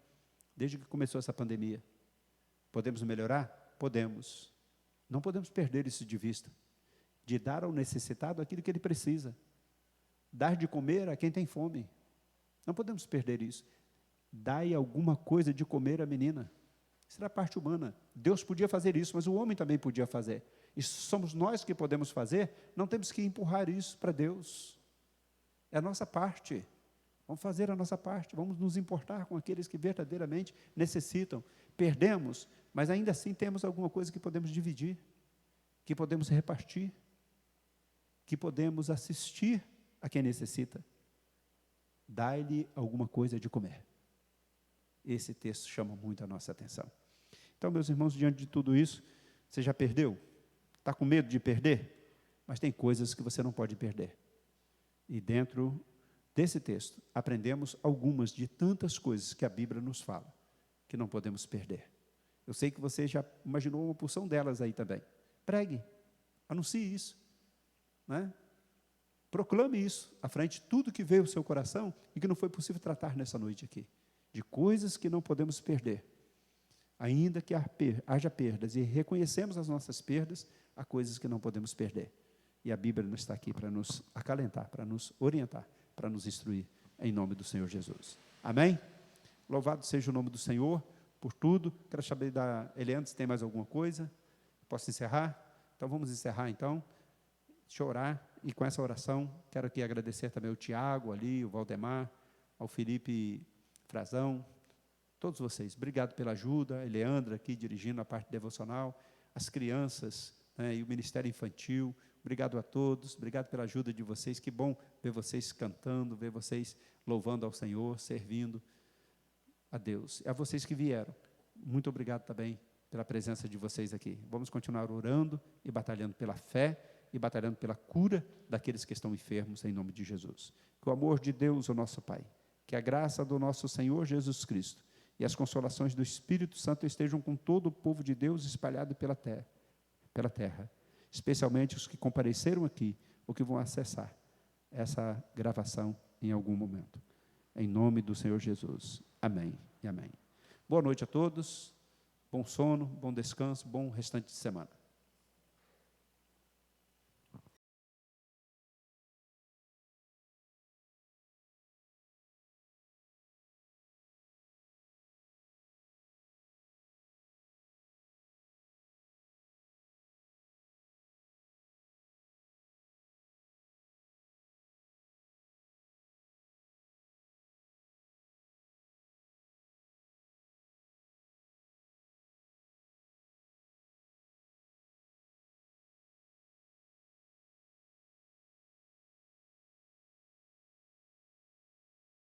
desde que começou essa pandemia. Podemos melhorar? Podemos. Não podemos perder isso de vista, de dar ao necessitado aquilo que ele precisa, dar de comer a quem tem fome. Não podemos perder isso. Dai alguma coisa de comer à menina. Isso era a parte humana. Deus podia fazer isso, mas o homem também podia fazer. E somos nós que podemos fazer, não temos que empurrar isso para Deus. É a nossa parte. Vamos fazer a nossa parte, vamos nos importar com aqueles que verdadeiramente necessitam. Perdemos, mas ainda assim temos alguma coisa que podemos dividir, que podemos repartir, que podemos assistir a quem necessita. Dai-lhe alguma coisa de comer. Esse texto chama muito a nossa atenção. Então, meus irmãos, diante de tudo isso, você já perdeu? Está com medo de perder? Mas tem coisas que você não pode perder. E dentro desse texto, aprendemos algumas de tantas coisas que a Bíblia nos fala, que não podemos perder. Eu sei que você já imaginou uma porção delas aí também. Pregue, anuncie isso, né? Proclame isso à frente de tudo que veio ao seu coração e que não foi possível tratar nessa noite aqui, de coisas que não podemos perder. Ainda que haja perdas e reconhecemos as nossas perdas, há coisas que não podemos perder. E a Bíblia não está aqui para nos acalentar, para nos orientar, para nos instruir, em nome do Senhor Jesus. Amém? Louvado seja o nome do Senhor por tudo. Quero saber da Eliane se tem mais alguma coisa. Posso encerrar? Então vamos encerrar então. Deixa eu orar. E com essa oração, quero aqui agradecer também ao Tiago ali, o Valdemar, ao Felipe Frazão, todos vocês. Obrigado pela ajuda. A Eleandra aqui dirigindo a parte devocional, as crianças, né, e o Ministério Infantil. Obrigado a todos, obrigado pela ajuda de vocês, que bom ver vocês cantando, ver vocês louvando ao Senhor, servindo a Deus. E a vocês que vieram, muito obrigado também pela presença de vocês aqui. Vamos continuar orando e batalhando pela fé e batalhando pela cura daqueles que estão enfermos, em nome de Jesus. Que o amor de Deus, o nosso Pai, que a graça do nosso Senhor Jesus Cristo e as consolações do Espírito Santo estejam com todo o povo de Deus espalhado pela terra, especialmente os que compareceram aqui, ou que vão acessar essa gravação em algum momento. Em nome do Senhor Jesus. Amém e amém. Boa noite a todos, bom sono, bom descanso, bom restante de semana.